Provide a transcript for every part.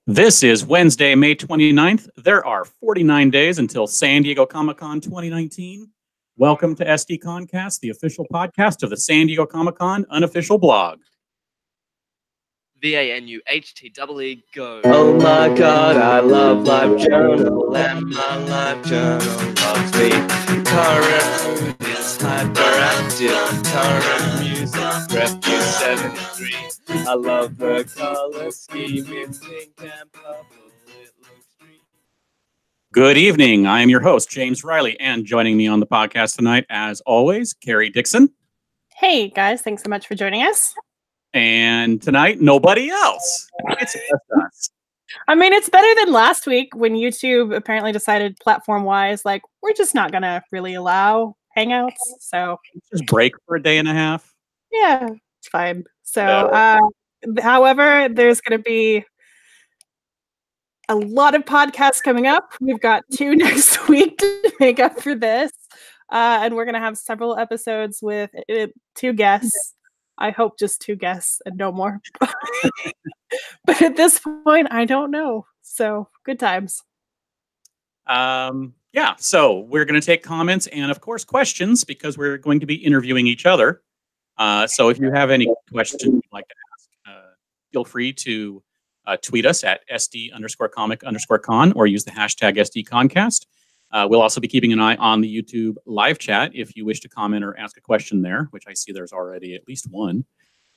This is Wednesday, May 29th. There are 49 days until San Diego Comic-Con 2019. Welcome to SDConCast, the official podcast of the San Diego Comic-Con unofficial blog. VANUHTEE go. Oh my god, I love LiveJournal, and my LiveJournal loves me. Current mood is hyperactive, current music, Refuse 73. I love the color scheme, it's pink and purple, it looks dreamy. Good evening. I am your host, James Riley, and joining me on the podcast tonight, as always, Carrie Dixon. Hey guys, thanks so much for joining us. And tonight, nobody else. It's just us. I mean, it's better than last week when YouTube apparently decided platform-wise, like, we're just not going to really allow Hangouts. So Just break for a day and a half. yeah, it's fine. So, however, there's going to be a lot of podcasts coming up. We've got 2 next week to make up for this. And we're going to have several episodes with 2 guests. I hope just 2 guests and no more. But at this point, I don't know. So good times. Yeah, so we're going to take comments and, of course, questions because we're going to be interviewing each other. So if you have any questions you'd like to ask, feel free to tweet us at SD_comic_con or use the hashtag SDConCast. We'll also be keeping an eye on the YouTube live chat if you wish to comment or ask a question there, which I see there's already at least one.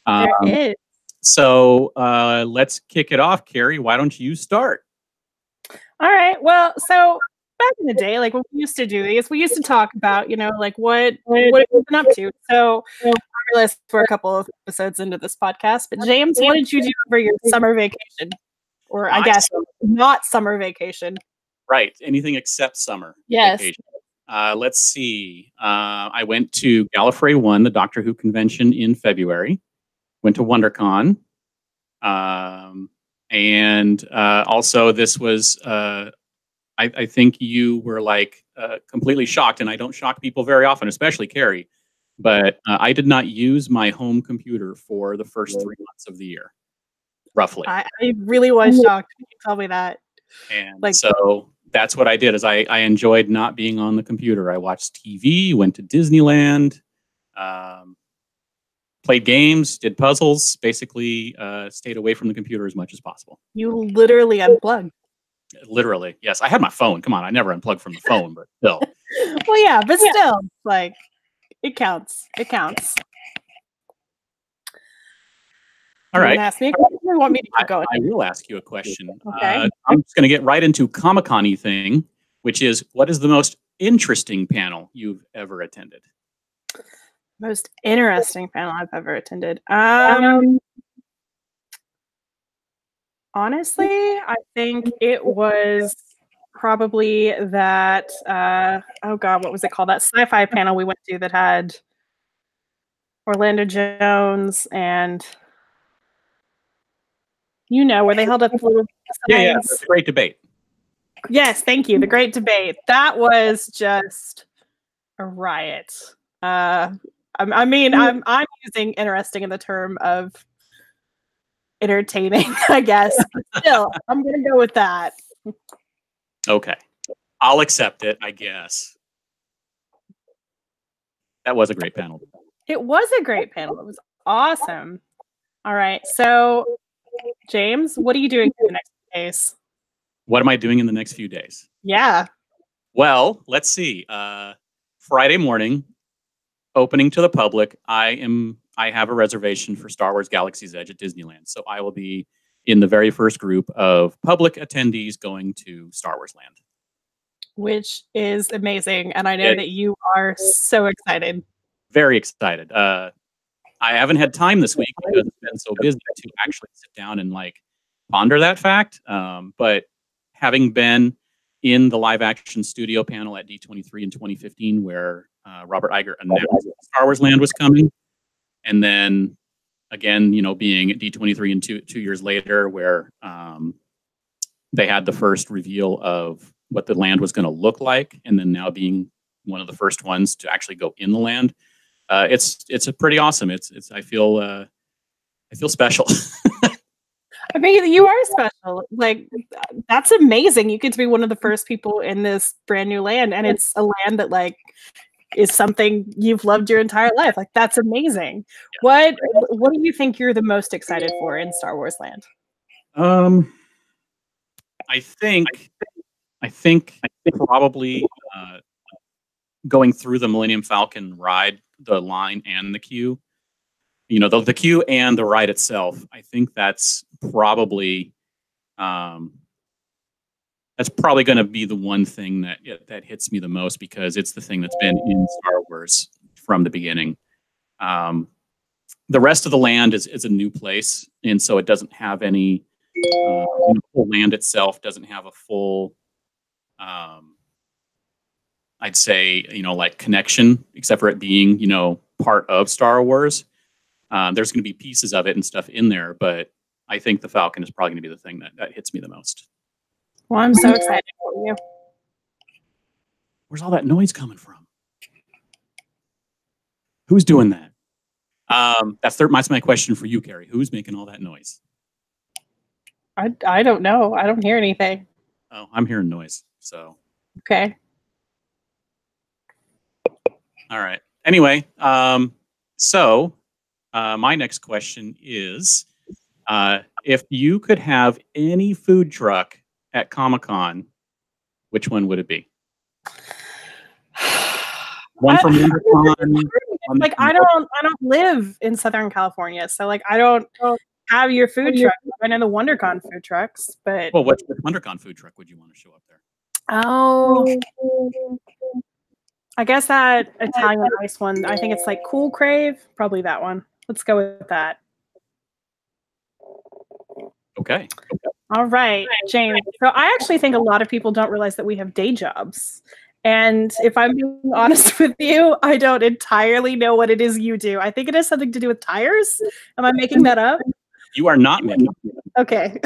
There is. So let's kick it off. Carrie, why don't you start? All right. Well, so back in the day, like when we used to do these, we used to talk about, like what have you been up to? So I realized we're a couple of episodes into this podcast, but James, what did you do over your summer vacation? Or I guess not summer vacation. Right. Anything except summer Yes. vacation. Let's see. I went to Gallifrey 1, the Doctor Who convention in February. Went to WonderCon. And also this was, I think you were like completely shocked, and I don't shock people very often, especially Carrie. But I did not use my home computer for the first 3 months of the year, roughly. I really was shocked when you told me that. And so that's what I did is I enjoyed not being on the computer. I watched TV, went to Disneyland, played games, did puzzles, basically stayed away from the computer as much as possible. You literally unplugged. Literally, yes. I had my phone. Come on, I never unplugged from the phone, but still. Well, yeah, but still, like, it counts. It counts. All right. You ask me a question or want me to keep going? I will ask you a question. Okay. I'm just going to get right into Comic-Con-y thing, which is, what is the most interesting panel you've ever attended? Most interesting panel I've ever attended. Honestly, I think it was probably that, oh God, what was it called? That sci-fi panel we went to that had Orlando Jones and, where they held up the little Yeah, signs. it's a great debate. Yes, thank you. The Great Debate. That was just a riot. I'm using interesting in the term of entertaining, I guess. But still, I'm gonna go with that. Okay. I'll accept it, I guess. That was a great panel. It was a great panel. It was awesome. All right. So, James, what are you doing for the next few days? What am I doing in the next few days? Yeah. Well, let's see. Friday morning, opening to the public. I have a reservation for Star Wars Galaxy's Edge at Disneyland. So I will be in the very first group of public attendees going to Star Wars Land. Which is amazing. And I know that you are so excited. Very excited. I haven't had time this week because it's been so busy to actually sit down and ponder that fact. But having been in the live action studio panel at D23 in 2015, where Robert Iger announced Star Wars Land was coming, and then again, being at D23 and 2 years later, where they had the first reveal of what the land was going to look like, and then now being one of the first ones to actually go in the land. It's a pretty awesome. I feel special. I mean, you are special. Like, that's amazing. You get to be one of the first people in this brand new land, and it's a land that like is something you've loved your entire life. Like, that's amazing. What do you think you're the most excited for in Star Wars Land? I think probably going through the Millennium Falcon ride, the line and the queue. You know, the queue and the ride itself. I think that's probably going to be the one thing that hits me the most, because it's the thing that's been in Star Wars from the beginning. The rest of the land is a new place, and so it doesn't have any. The full land itself doesn't have a full, I'd say, like connection, except for it being, part of Star Wars. There's going to be pieces of it and stuff in there, but I think the Falcon is probably going to be the thing that hits me the most. Well, I'm so excited for you. Where's all that noise coming from? Who's doing that? That's my question for you, Carrie. Who's making all that noise? I don't know. I don't hear anything. Oh, I'm hearing noise. So. Okay. All right. Anyway, so my next question is, if you could have any food truck at Comic-Con, which one would it be? One from WonderCon. Like, I don't live in Southern California, so like I don't have your food truck. I know the WonderCon food trucks, but what WonderCon food truck would you want to show up there? Oh, I guess that Italian ice one. I think it's like Cool Crave. Probably that one. Let's go with that. Okay. All right, James. So I actually think a lot of people don't realize that we have day jobs. And if I'm being honest with you, I don't entirely know what it is you do. I think it has something to do with tires. Am I making that up? You are not making it up. Okay.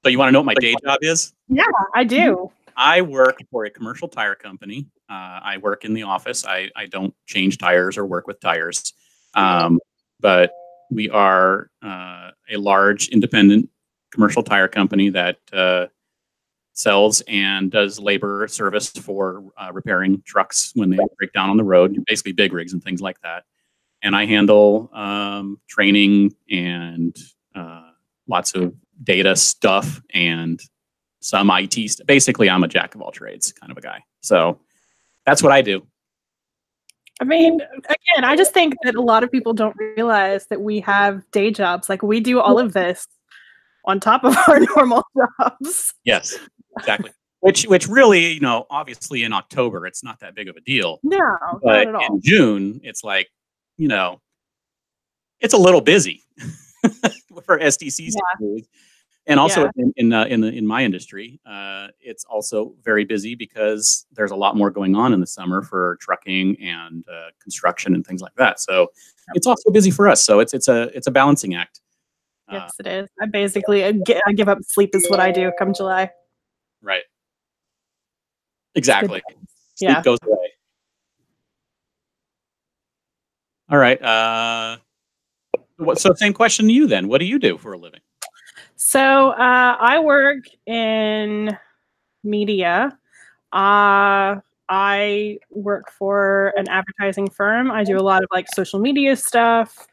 So you want to know what my day job is? Yeah, I do. I work for a commercial tire company. I work in the office. I don't change tires or work with tires. But we are a large independent commercial tire company that sells and does labor service for repairing trucks when they break down on the road, basically big rigs and things like that. And I handle training and lots of data stuff and some IT stuff. Basically, I'm a jack of all trades kind of a guy. So that's what I do. I mean, again, I just think that a lot of people don't realize that we have day jobs. Like, we do all of this on top of our normal jobs. Yes, exactly. Which really, obviously in October, it's not that big of a deal. No, but not at all. In June, it's like, it's a little busy for SDCC. Yeah. And also in my industry, it's also very busy because there's a lot more going on in the summer for trucking and construction and things like that. So it's also busy for us. So it's a balancing act. Yes, it is. I basically I give up sleep is what I do come July. Right. Exactly. Yeah. Sleep goes away. All right. So same question to you then. What do you do for a living? So I work in media. I work for an advertising firm. I do a lot of like social media stuff.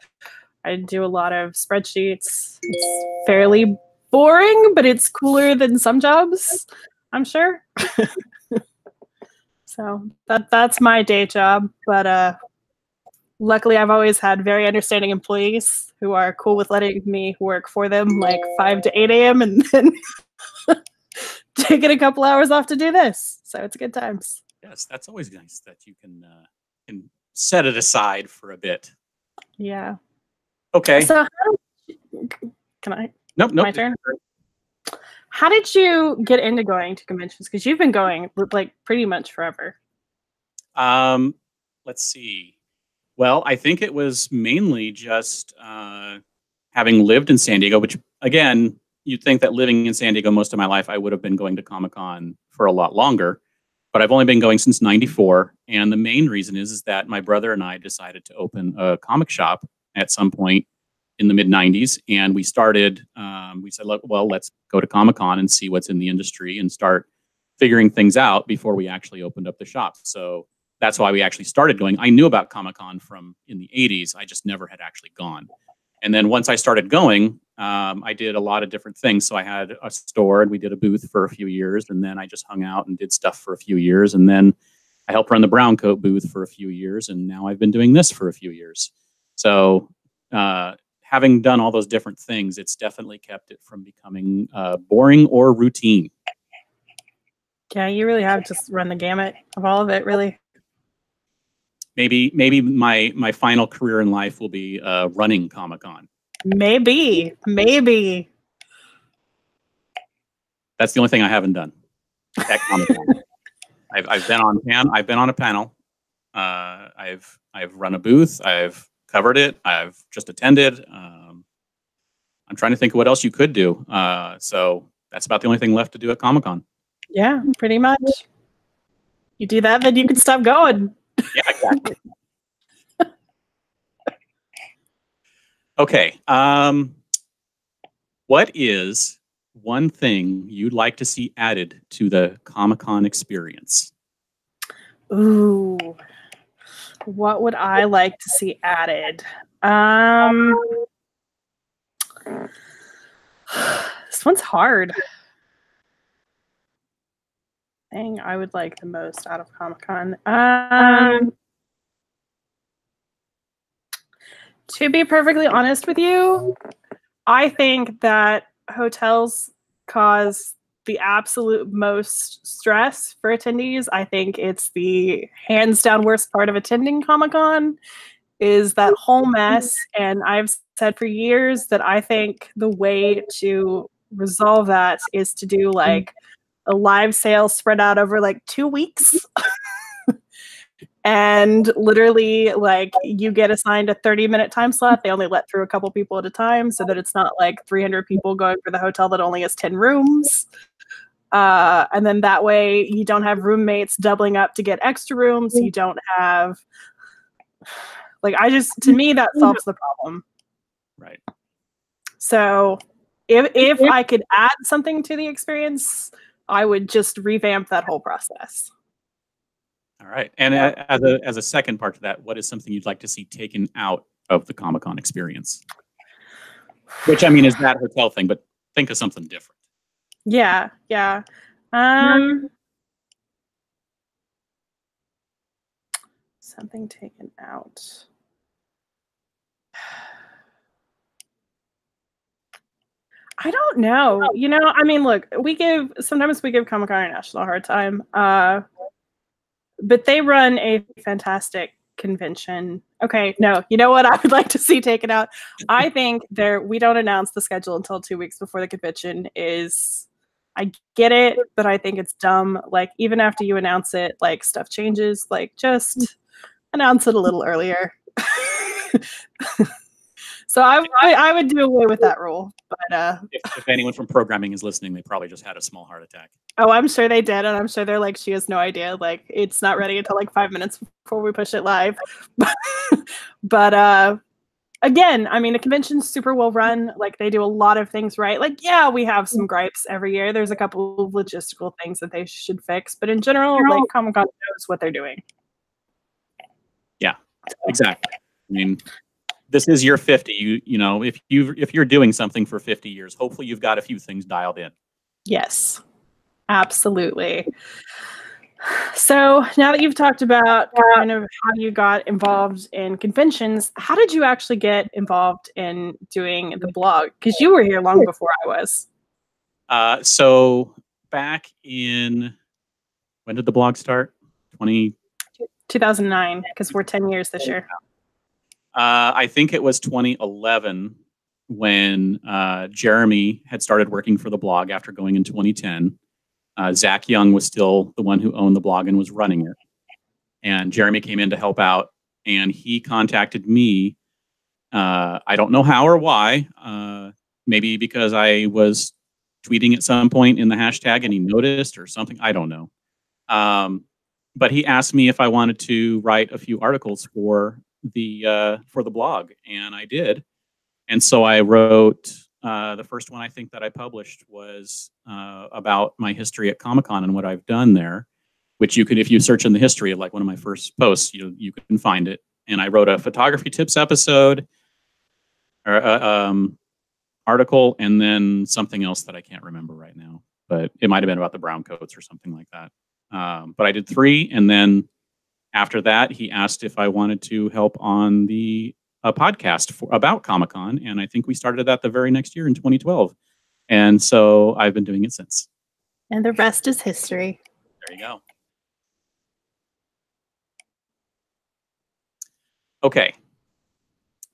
I do a lot of spreadsheets. It's fairly boring, but it's cooler than some jobs, I'm sure. So that's my day job. But luckily, I've always had very understanding employees who are cool with letting me work for them like 5 to 8 a.m. and then taking a couple hours off to do this. So it's good times. Yes, that's always nice that you can set it aside for a bit. Yeah. Okay. So can I? Nope. My turn. How did you get into going to conventions? Because you've been going like pretty much forever. Let's see. Well, I think it was mainly just having lived in San Diego, which, again, you'd think that living in San Diego most of my life, I would have been going to Comic-Con for a lot longer. But I've only been going since '94. And the main reason is that my brother and I decided to open a comic shop at some point in the mid '90s, and we started. We said, well, let's go to Comic-Con and see what's in the industry and start figuring things out before we actually opened up the shop. So that's why we actually started going. I knew about Comic-Con from in the '80s. I just never had actually gone. And then once I started going, I did a lot of different things. So I had a store and we did a booth for a few years. And then I just hung out and did stuff for a few years. And then I helped run the brown coat booth for a few years. And now I've been doing this for a few years. So having done all those different things, it's definitely kept it from becoming boring or routine. Yeah, you really have just run the gamut of all of it, really. Maybe my final career in life will be running Comic-Con. Maybe. That's the only thing I haven't done at Comic-Con. I've been on a panel. I've run a booth. I've covered it. I've just attended. I'm trying to think of what else you could do. So that's about the only thing left to do at Comic-Con. Yeah, pretty much. You do that, then you can stop going. Yeah, exactly. Okay. What is one thing you'd like to see added to the Comic-Con experience? Ooh. What would I like to see added? This one's hard. Thing I would like the most out of Comic-Con. To be perfectly honest with you, I think that hotels cause the absolute most stress for attendees. I think it's the hands down worst part of attending Comic-Con is that whole mess. And I've said for years that I think the way to resolve that is to do like a live sale spread out over like 2 weeks. And literally, like, you get assigned a 30-minute time slot. They only let through a couple people at a time so that it's not like 300 people going for the hotel that only has 10 rooms. And then that way you don't have roommates doubling up to get extra rooms. You don't have, like, to me, that solves the problem. Right. So if I could add something to the experience, I would just revamp that whole process. All right. And as a second part to that, what is something you'd like to see taken out of the Comic-Con experience? Which, I mean, is that hotel thing, but think of something different. Yeah. Something taken out. I don't know. You know, I mean, look, sometimes we give Comic-Con International a hard time. But they run a fantastic convention. Okay, no, you know what I would like to see taken out? I think we don't announce the schedule until 2 weeks before the convention I get it, but I think it's dumb. Like, even after you announce it, like, stuff changes. Like, just announce it a little earlier. So I would do away with that rule. But if anyone from programming is listening, they probably just had a small heart attack. Oh, I'm sure they did, and I'm sure they're like, she has no idea. Like, it's not ready until like 5 minutes before we push it live. But again, I mean, the convention's super well run. Like, they do a lot of things right. Like, yeah, we have some gripes every year. There's a couple of logistical things that they should fix, but in general, like, Comic-Con knows what they're doing. Yeah, exactly. I mean, this is year 50. You know, if you're doing something for 50 years, hopefully you've got a few things dialed in. Yes, absolutely. So now that you've talked about kind of how you got involved in conventions, how did you actually get involved in doing the blog? Because you were here long before I was. So back in, when did the blog start? 2009, because we're 10 years this year. I think it was 2011 when Jeremy had started working for the blog after going in 2010. Zach Young was still the one who owned the blog and was running it. And Jeremy came in to help out, and he contacted me. I don't know how or why. Maybe because I was tweeting at some point in the hashtag and he noticed or something. I don't know. But he asked me if I wanted to write a few articles for the blog, and I did. And so I wrote, the first one I think that I published was about my history at Comic-Con and what I've done there, which you could, if you search in the history of like one of my first posts, you can find it. And I wrote a photography tips episode, or article, and then something else that I can't remember right now, but it might have been about the brown coats or something like that. But I did 3, and then after that, he asked if I wanted to help on a podcast about Comic-Con, and I think we started that the very next year in 2012. And so I've been doing it since. And the rest is history. There you go. Okay.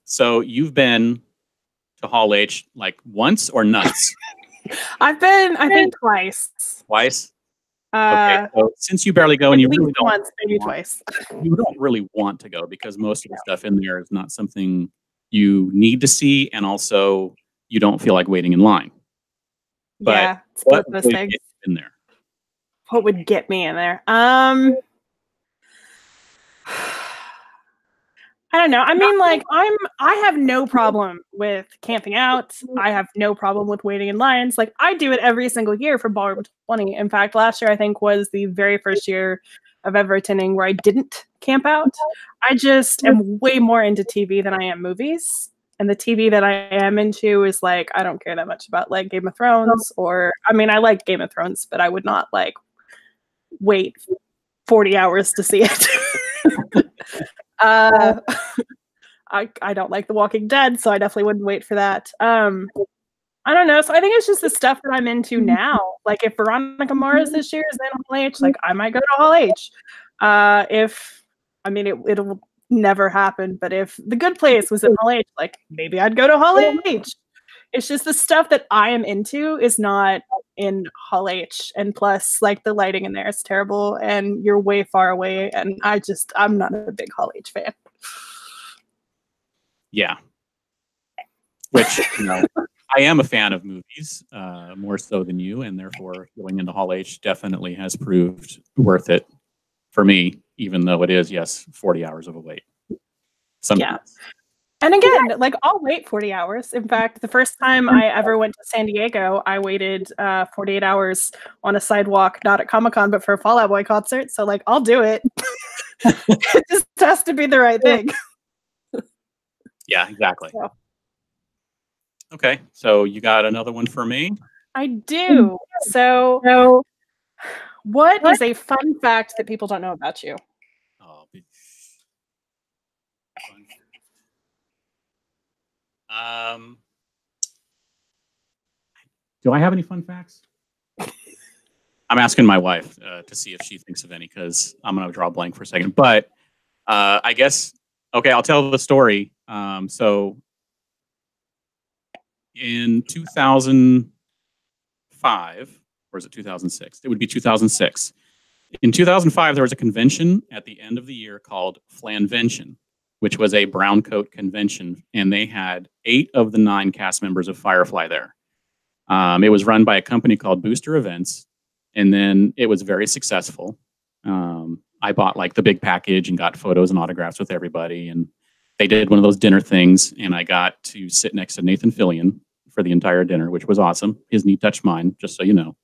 So you've been to Hall H like once or nuts? I've been, I think, twice. Twice? Okay, so since you barely go and you really don't, once, maybe twice. You don't really want to go because most of the stuff in there is not something you need to see, and also you don't feel like waiting in line. But yeah, what would get you in there? What would get me in there? I don't know. I mean, like, I have no problem with camping out. I have no problem with waiting in lines. Like, I do it every single year for Ballroom 20. In fact, last year I think was the very first year of ever attending where I didn't camp out. I just am way more into TV than I am movies. And the TV that I am into is like, I don't care that much about like Game of Thrones, or, I mean, I like Game of Thrones, but I would not like wait 40 hours to see it. I don't like The Walking Dead, so I definitely wouldn't wait for that. I don't know. So I think it's just the stuff that I'm into now. Like if Veronica Mars this year is in Hall H, like I might go to Hall H. It'll never happen, but if The Good Place was in Hall H, like maybe I'd go to Hall H. It's just the stuff that I am into is not in Hall H, and plus like the lighting in there is terrible and you're way far away, and I'm not a big Hall H fan. Yeah. Which, I am a fan of movies, more so than you, and therefore going into Hall H definitely has proved worth it for me, even though it is, yes, 40 hours of a wait. Sometimes. Yeah. And again, like I'll wait 40 hours. In fact, the first time I ever went to San Diego, I waited 48 hours on a sidewalk, not at Comic-Con, but for a Fall Out Boy concert. So like, I'll do it. It just has to be the right thing. Yeah, exactly. So. Okay, so you got another one for me? I do. So what is a fun fact that people don't know about you? Do I have any fun facts? I'm asking my wife to see if she thinks of any, because I'm going to draw a blank for a second. But I guess, okay, I'll tell the story. So in 2005, or is it 2006? It would be 2006. In 2005, there was a convention at the end of the year called Flanvention, which was a brown coat convention, and they had 8 of the 9 cast members of Firefly there. It was run by a company called Booster Events, and then it was very successful. I bought like the big package and got photos and autographs with everybody, and they did one of those dinner things, and I got to sit next to Nathan Fillion for the entire dinner, which was awesome. His knee touched mine, just so you know.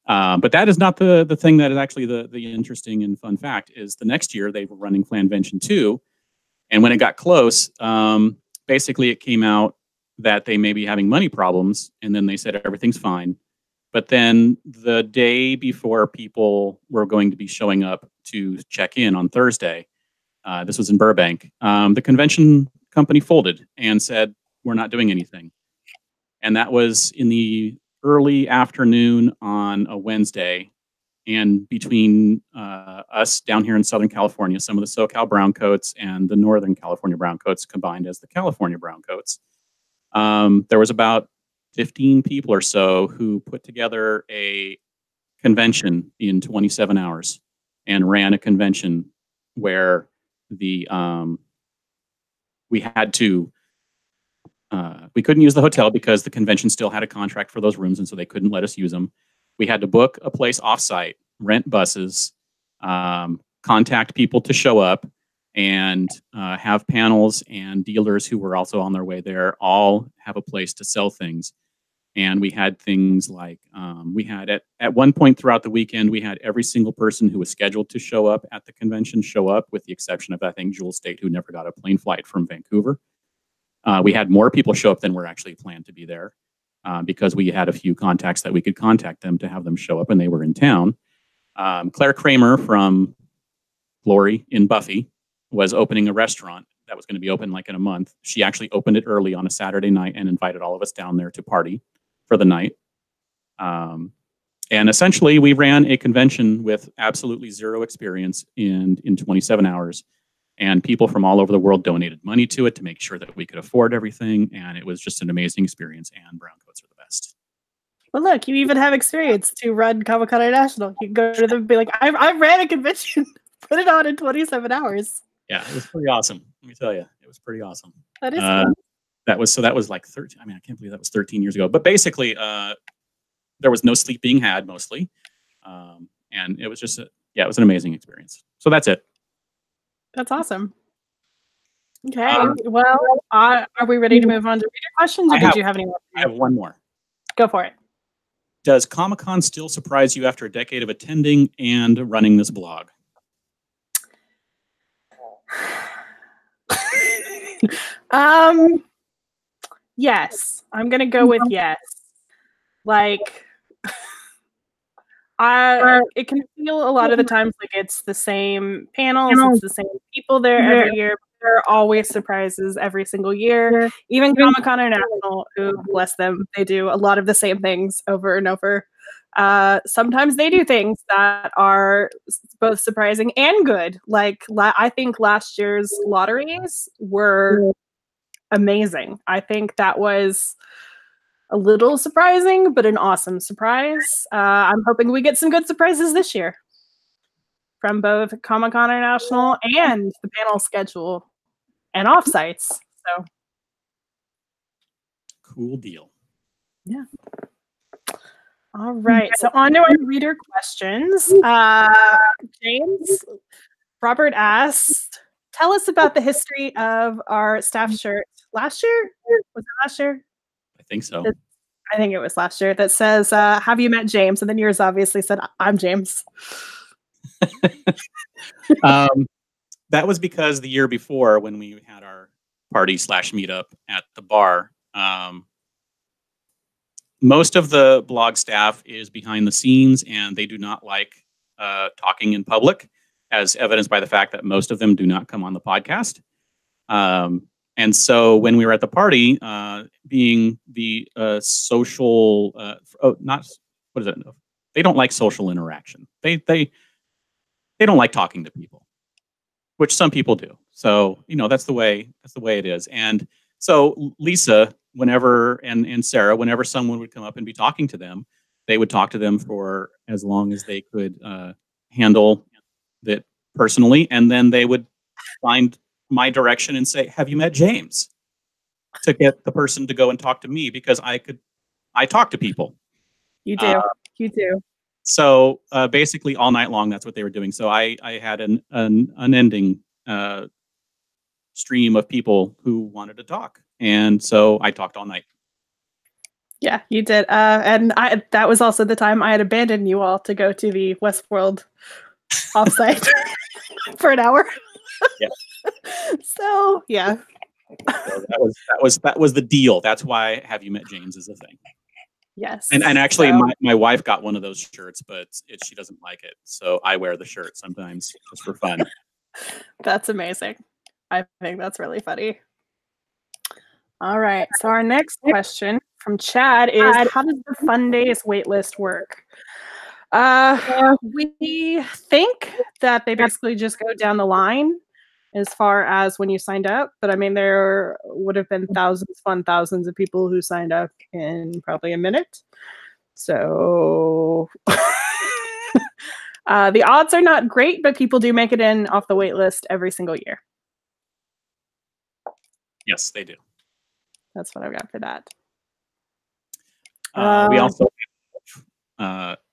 But that is not the thing that is actually the interesting and fun fact. Is the next year they were running Flanvention 2, and when it got close, basically it came out that they may be having money problems, and then they said everything's fine. But then the day before people were going to be showing up to check in on Thursday, this was in Burbank, the convention company folded and said, we're not doing anything. And that was in the early afternoon on a Wednesday. And between us down here in Southern California, some of the SoCal Browncoats and the Northern California Browncoats combined as the California Browncoats, there was about 15 people or so who put together a convention in 27 hours and ran a convention where we had to, we couldn't use the hotel because the convention still had a contract for those rooms, and so they couldn't let us use them. We had to book a place offsite, rent buses, contact people to show up, and have panels, and dealers who were also on their way there all have a place to sell things. And we had things like we had at one point throughout the weekend, we had every single person who was scheduled to show up at the convention show up, with the exception of, I think, Jewel State, who never got a plane flight from Vancouver. We had more people show up than were actually planned to be there, because we had a few contacts that we could contact them to have them show up, and they were in town. Claire Kramer from Glory in Buffy was opening a restaurant that was going to be open like in a month. She actually opened it early on a Saturday night and invited all of us down there to party for the night. And essentially, we ran a convention with absolutely zero experience in 27 hours. And people from all over the world donated money to it to make sure that we could afford everything. And it was just an amazing experience. And brown coats are the best. Well, look, you even have experience to run Comic-Con International. You can go to them and be like, I ran a convention, put it on in 27 hours. Yeah, it was pretty awesome. Let me tell you, it was pretty awesome. That is fun. That was like 13. I mean, I can't believe that was 13 years ago. But basically, there was no sleep being had mostly. And it was just, it was an amazing experience. So that's it. That's awesome. Okay. Well, are we ready to move on to reader questions, or did you have any more? I have one more. Go for it. Does Comic-Con still surprise you after a decade of attending and running this blog? Yes. I'm gonna go with yes. Like, it can feel a lot of the times like it's the same panels, it's the same people there every year. There are always surprises every single year. Even Comic-Con International, who, bless them, they do a lot of the same things over and over. Sometimes they do things that are both surprising and good. Like, I think last year's lotteries were amazing. I think that was a little surprising, but an awesome surprise. I'm hoping we get some good surprises this year from both Comic-Con International and the panel schedule and offsites. So cool deal. Yeah. All right. So on to our reader questions. James, Robert asked, tell us about the history of our staff shirt. Last year? Was it last year? I think so. I think it was last year, that says, have you met James? And then yours obviously said, I'm James. That was because the year before, when we had our party / meetup at the bar, most of the blog staff is behind the scenes, and they do not like talking in public, as evidenced by the fact that most of them do not come on the podcast. And so when we were at the party, being the social, not, what is it? They don't like social interaction. They don't like talking to people, which some people do. So, that's the way it is. And so Lisa, whenever, and Sarah, whenever someone would come up and be talking to them, they would talk to them for as long as they could handle it personally. And then they would find my direction and say, have you met James? To get the person to go and talk to me, because I talk to people. You do. You do. So basically all night long, that's what they were doing. So I had an unending stream of people who wanted to talk. And so I talked all night. Yeah, you did. And that was also the time I had abandoned you all to go to the Westworld offsite for an hour. Yeah. So, yeah. So that was the deal. That's why Have You Met James is a thing. Yes. And actually, my wife got one of those shirts, but she doesn't like it. So I wear the shirt sometimes just for fun. That's amazing. I think that's really funny. All right. So our next question from Chad is, how does the Fun Days waitlist work? We think that they basically just go down the line as far as when you signed up. But I mean, there would have been thousands of people who signed up in probably a minute. So the odds are not great, but people do make it in off the wait list every single year. Yes, they do. That's what I've got for that. We also,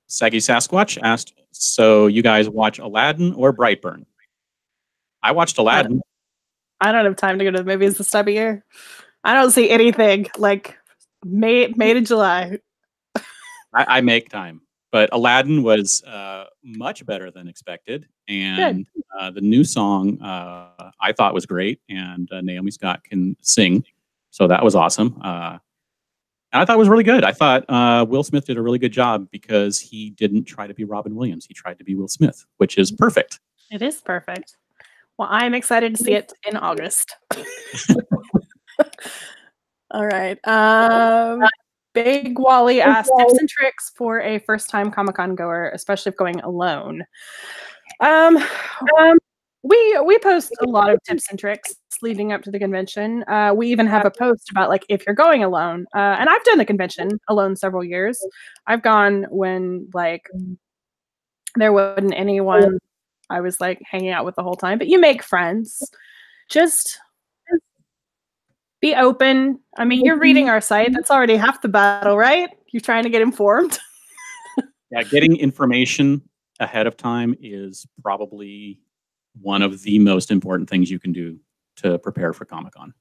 Saggy Sasquatch asked, so you guys watch Aladdin or Brightburn? I watched Aladdin. I don't have time to go to the movies this time of year. I don't see anything like May to July. I make time, but Aladdin was much better than expected, and the new song I thought was great, and Naomi Scott can sing, so that was awesome. And I thought it was really good. I thought Will Smith did a really good job because he didn't try to be Robin Williams. He tried to be Will Smith, which is perfect. It is perfect. Well, I'm excited to see it in August. All right. Big Wally asked tips and tricks for a first-time Comic-Con goer, especially if going alone. We post a lot of tips and tricks leading up to the convention. We even have a post about like if you're going alone. And I've done the convention alone several years. I've gone when like there wasn't anyone I was like hanging out with the whole time. But you make friends. Just be open. I mean, you're reading our site. That's already half the battle, right? You're trying to get informed. Yeah, getting information ahead of time is probably one of the most important things you can do to prepare for Comic-Con.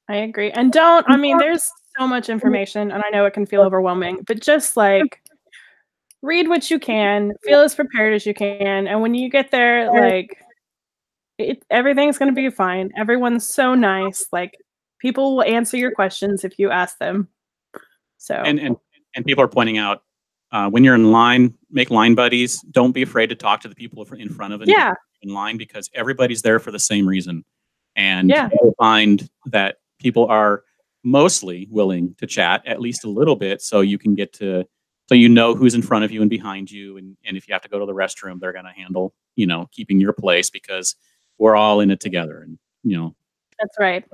I agree. And there's so much information, and I know it can feel overwhelming, but just like read what you can, feel as prepared as you can, and when you get there, like everything's going to be fine. Everyone's so nice. Like people will answer your questions if you ask them. So and people are pointing out when you're in line, make line buddies. Don't be afraid to talk to the people in front of you in line because everybody's there for the same reason. And you'll find that people are mostly willing to chat at least a little bit, so you can get to who's in front of you and behind you, and if you have to go to the restroom, they're going to handle keeping your place because we're all in it together, and that's right.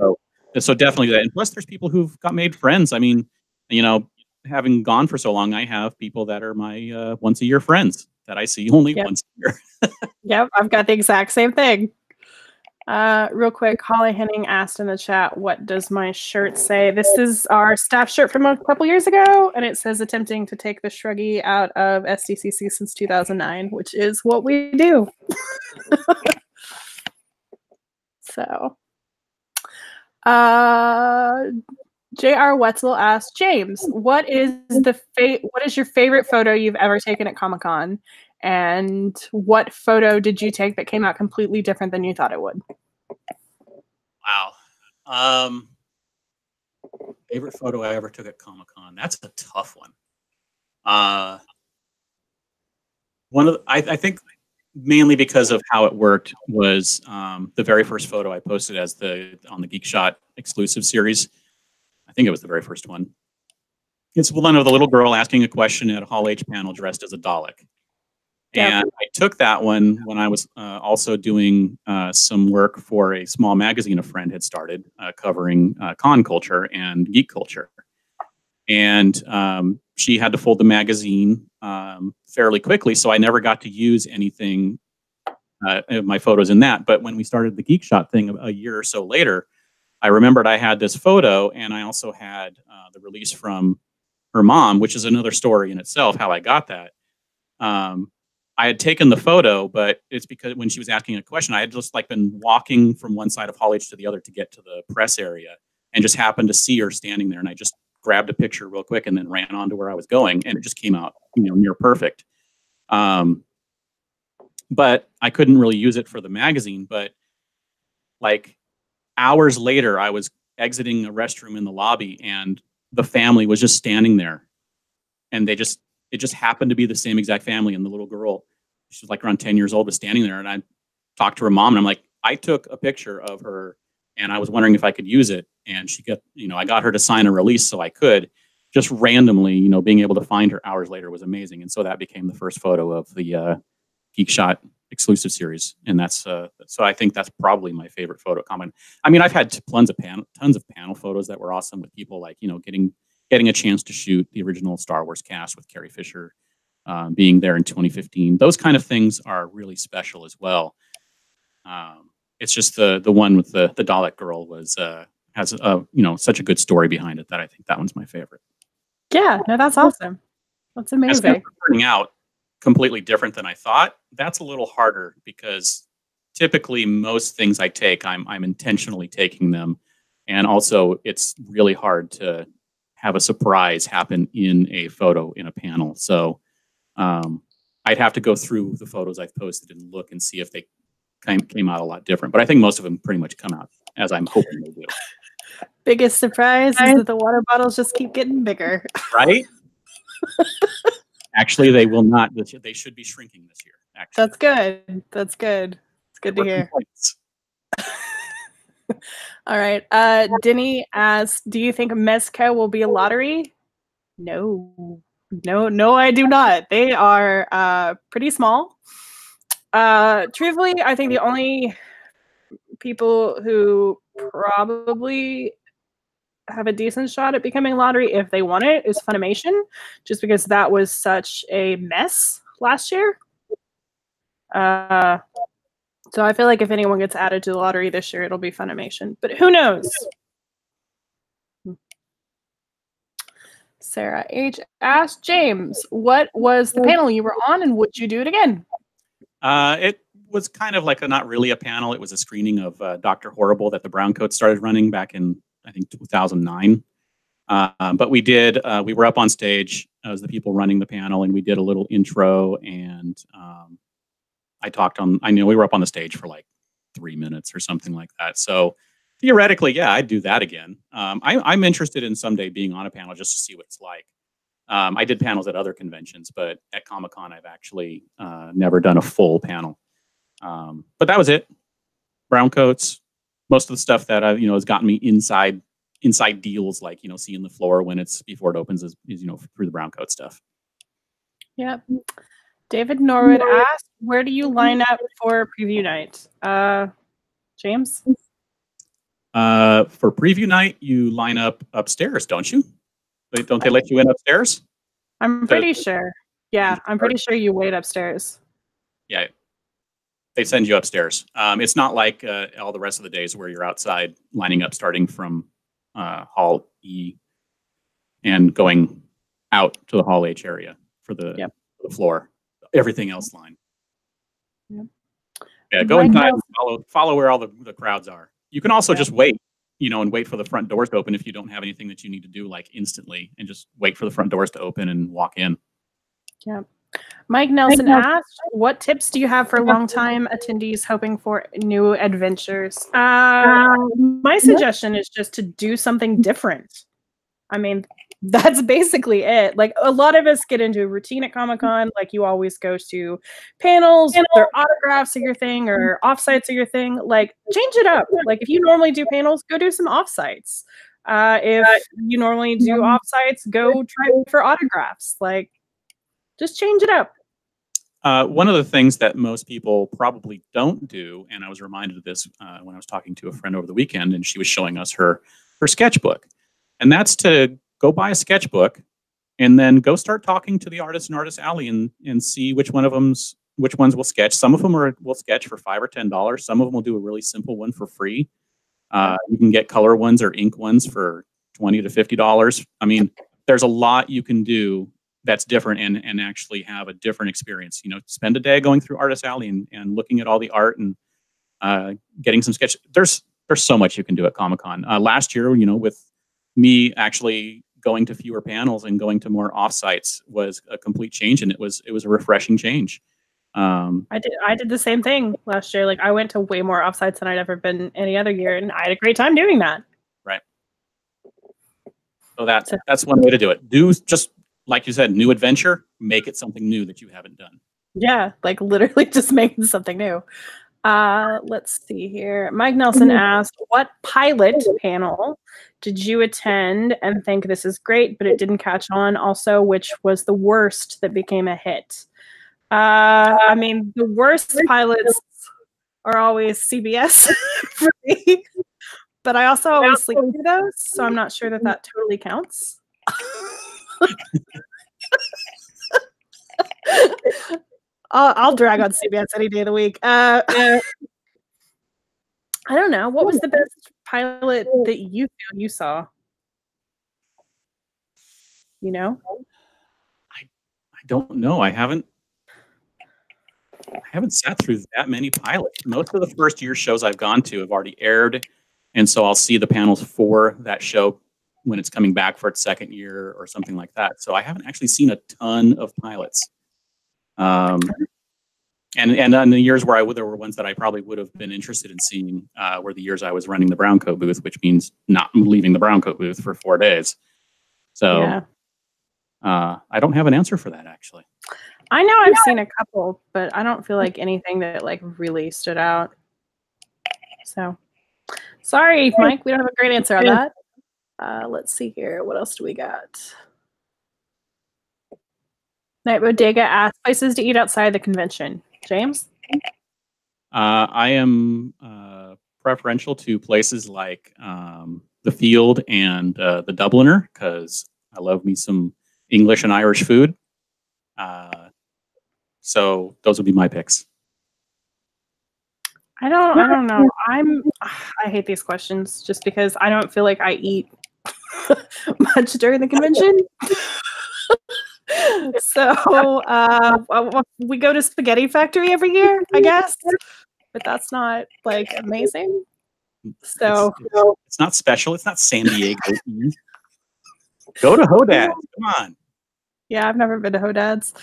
So definitely that. And plus, there's people who've made friends. I mean, having gone for so long, I have people that are my once a year friends that I see only once a year. Yep, I've got the exact same thing. Real quick, Holly Henning asked in the chat, what does my shirt say? This is our staff shirt from a couple years ago, and it says attempting to take the Shruggy out of SDCC since 2009, which is what we do. So, J.R. Wetzel asked, James, what is your favorite photo you've ever taken at Comic-Con? And what photo did you take that came out completely different than you thought it would? Wow. Favorite photo I ever took at Comic-Con. That's a tough one. I think mainly because of how it worked was the very first photo I posted on the Geek Shot exclusive series. I think it was the very first one. It's one of the little girl asking a question at a Hall H panel dressed as a Dalek. And I took that one when I was also doing some work for a small magazine a friend had started covering con culture and geek culture. And she had to fold the magazine fairly quickly, so I never got to use anything of my photos in that. But when we started the Geek Shot thing a year or so later, I remembered I had this photo, and I also had the release from her mom, which is another story in itself, how I got that. I had taken the photo, but it's because when she was asking a question, I had just been walking from one side of Hall H to the other to get to the press area, and just happened to see her standing there. And I just grabbed a picture real quick and then ran on to where I was going, and it just came out, near perfect. But I couldn't really use it for the magazine. But hours later, I was exiting a restroom in the lobby, and the family was just standing there, and it just happened to be the same exact family. And the little girl, she was around 10 years old, was standing there. And I talked to her mom, and I'm like, I took a picture of her, and I was wondering if I could use it. And she got, I got her to sign a release so I could. Just randomly, being able to find her hours later was amazing. And so that became the first photo of the Geek Shot exclusive series. And that's so I think that's probably my favorite photo comment. I mean, I've had tons of panel photos that were awesome with people getting a chance to shoot the original Star Wars cast with Carrie Fisher being there in 2015. Those kind of things are really special as well. It's just the one with the Dalek girl has such a good story behind it that I think that one's my favorite. Yeah, no, that's awesome. That's amazing. As turning out completely different than I thought, that's a little harder because typically most things I take, I'm intentionally taking them, and also it's really hard to have a surprise happen in a photo in a panel. So I'd have to go through the photos I've posted and look and see if they came out a lot different. But I think most of them pretty much come out as I'm hoping they do. Biggest surprise is that the water bottles just keep getting bigger. Right? Actually, they will not. They should be shrinking this year. Actually, That's good. That's good. It's good to hear. All right. Denny asked, do you think Mezco will be a lottery? No, I do not. They are pretty small. Truthfully, I think the only people who probably have a decent shot at becoming a lottery if they want it is Funimation, just because that was such a mess last year. So I feel like if anyone gets added to the lottery this year, it'll be Funimation. But who knows? Sarah H. asked, James, what was the panel you were on and would you do it again? It was kind of like not really a panel. It was a screening of Dr. Horrible that the Browncoats started running back in, I think, 2009. But we were up on stage as the people running the panel, and we did a little intro, and we were up on the stage for like 3 minutes or something like that. So theoretically, yeah, I'd do that again. I'm interested in someday being on a panel just to see what it's like. I did panels at other conventions, but at Comic-Con, I've actually never done a full panel. But that was it. Browncoats, most of the stuff that has gotten me inside deals, like seeing the floor before it opens is through the Browncoat stuff. Yep. David Norwood asked, where do you line up for preview night? James? For preview night, you line up upstairs, don't you? Don't they let you in upstairs? I'm pretty sure. Yeah, I'm pretty sure you wait upstairs. Yeah, they send you upstairs. It's not like all the rest of the days where you're outside lining up, starting from Hall E and going out to the Hall H area for the floor. Everything else line. Yep. Yeah, go inside and follow where all the crowds are. You can also just wait, and wait for the front doors to open if you don't have anything that you need to do like instantly, and just wait for the front doors to open and walk in. Yeah. Mike Nelson asked, what tips do you have for long-time attendees hoping for new adventures? My suggestion is just to do something different. I mean, that's basically it. Like, a lot of us get into a routine at Comic-Con. Like, you always go to panels, their autographs are your thing, or offsites are your thing. Like, change it up. Like, if you normally do panels, go do some offsites. If you normally do offsites, go try for autographs. Like, just change it up. One of the things that most people probably don't do, and I was reminded of this when I was talking to a friend over the weekend, and she was showing us her sketchbook. And that's to go buy a sketchbook and then go start talking to the artists in Artist Alley and see which ones will sketch. Some of them will sketch for $5 or $10. Some of them will do a really simple one for free. You can get color ones or ink ones for $20 to $50. I mean, there's a lot you can do that's different and actually have a different experience. Spend a day going through Artist Alley and looking at all the art and getting some sketches. There's so much you can do at Comic-Con. Last year, with me actually going to fewer panels and going to more offsites was a complete change, and it was a refreshing change. I did the same thing last year. Like, I went to way more offsites than I'd ever been any other year, and I had a great time doing that. Right. So that's one way to do it. Do just like you said, new adventure. Make it something new that you haven't done. Yeah, like literally just making something new. Let's see here. Mike Nelson asked, what pilot panel did you attend and think this is great, but it didn't catch on? Also, which was the worst that became a hit? I mean, the worst pilots are always CBS for me, but I also always sleep through those, so I'm not sure that totally counts. I'll drag on CBS any day of the week. I don't know. What was the best pilot that you saw? I don't know. I haven't. I haven't sat through that many pilots. Most of the first year shows I've gone to have already aired, and so I'll see the panels for that show when it's coming back for its second year or something like that. So I haven't actually seen a ton of pilots. And on the years where there were ones that I probably would have been interested in seeing were the years I was running the brown coat booth, which means not leaving the brown coat booth for 4 days. So I don't have an answer for that, actually. I know I've seen a couple, but I don't feel like anything that like really stood out. So sorry, Mike, we don't have a great answer on that. Let's see here. What else do we got? Night Bodega asks places to eat outside the convention. James? I am preferential to places like the Field and the Dubliner because I love me some English and Irish food. So those would be my picks. I don't know. I hate these questions just because I don't feel like I eat much during the convention. So we go to Spaghetti Factory every year, I guess, but that's not like amazing. So it's not special. It's not San Diego. Go to Hodad. Come on. Yeah, I've never been to Hodad's.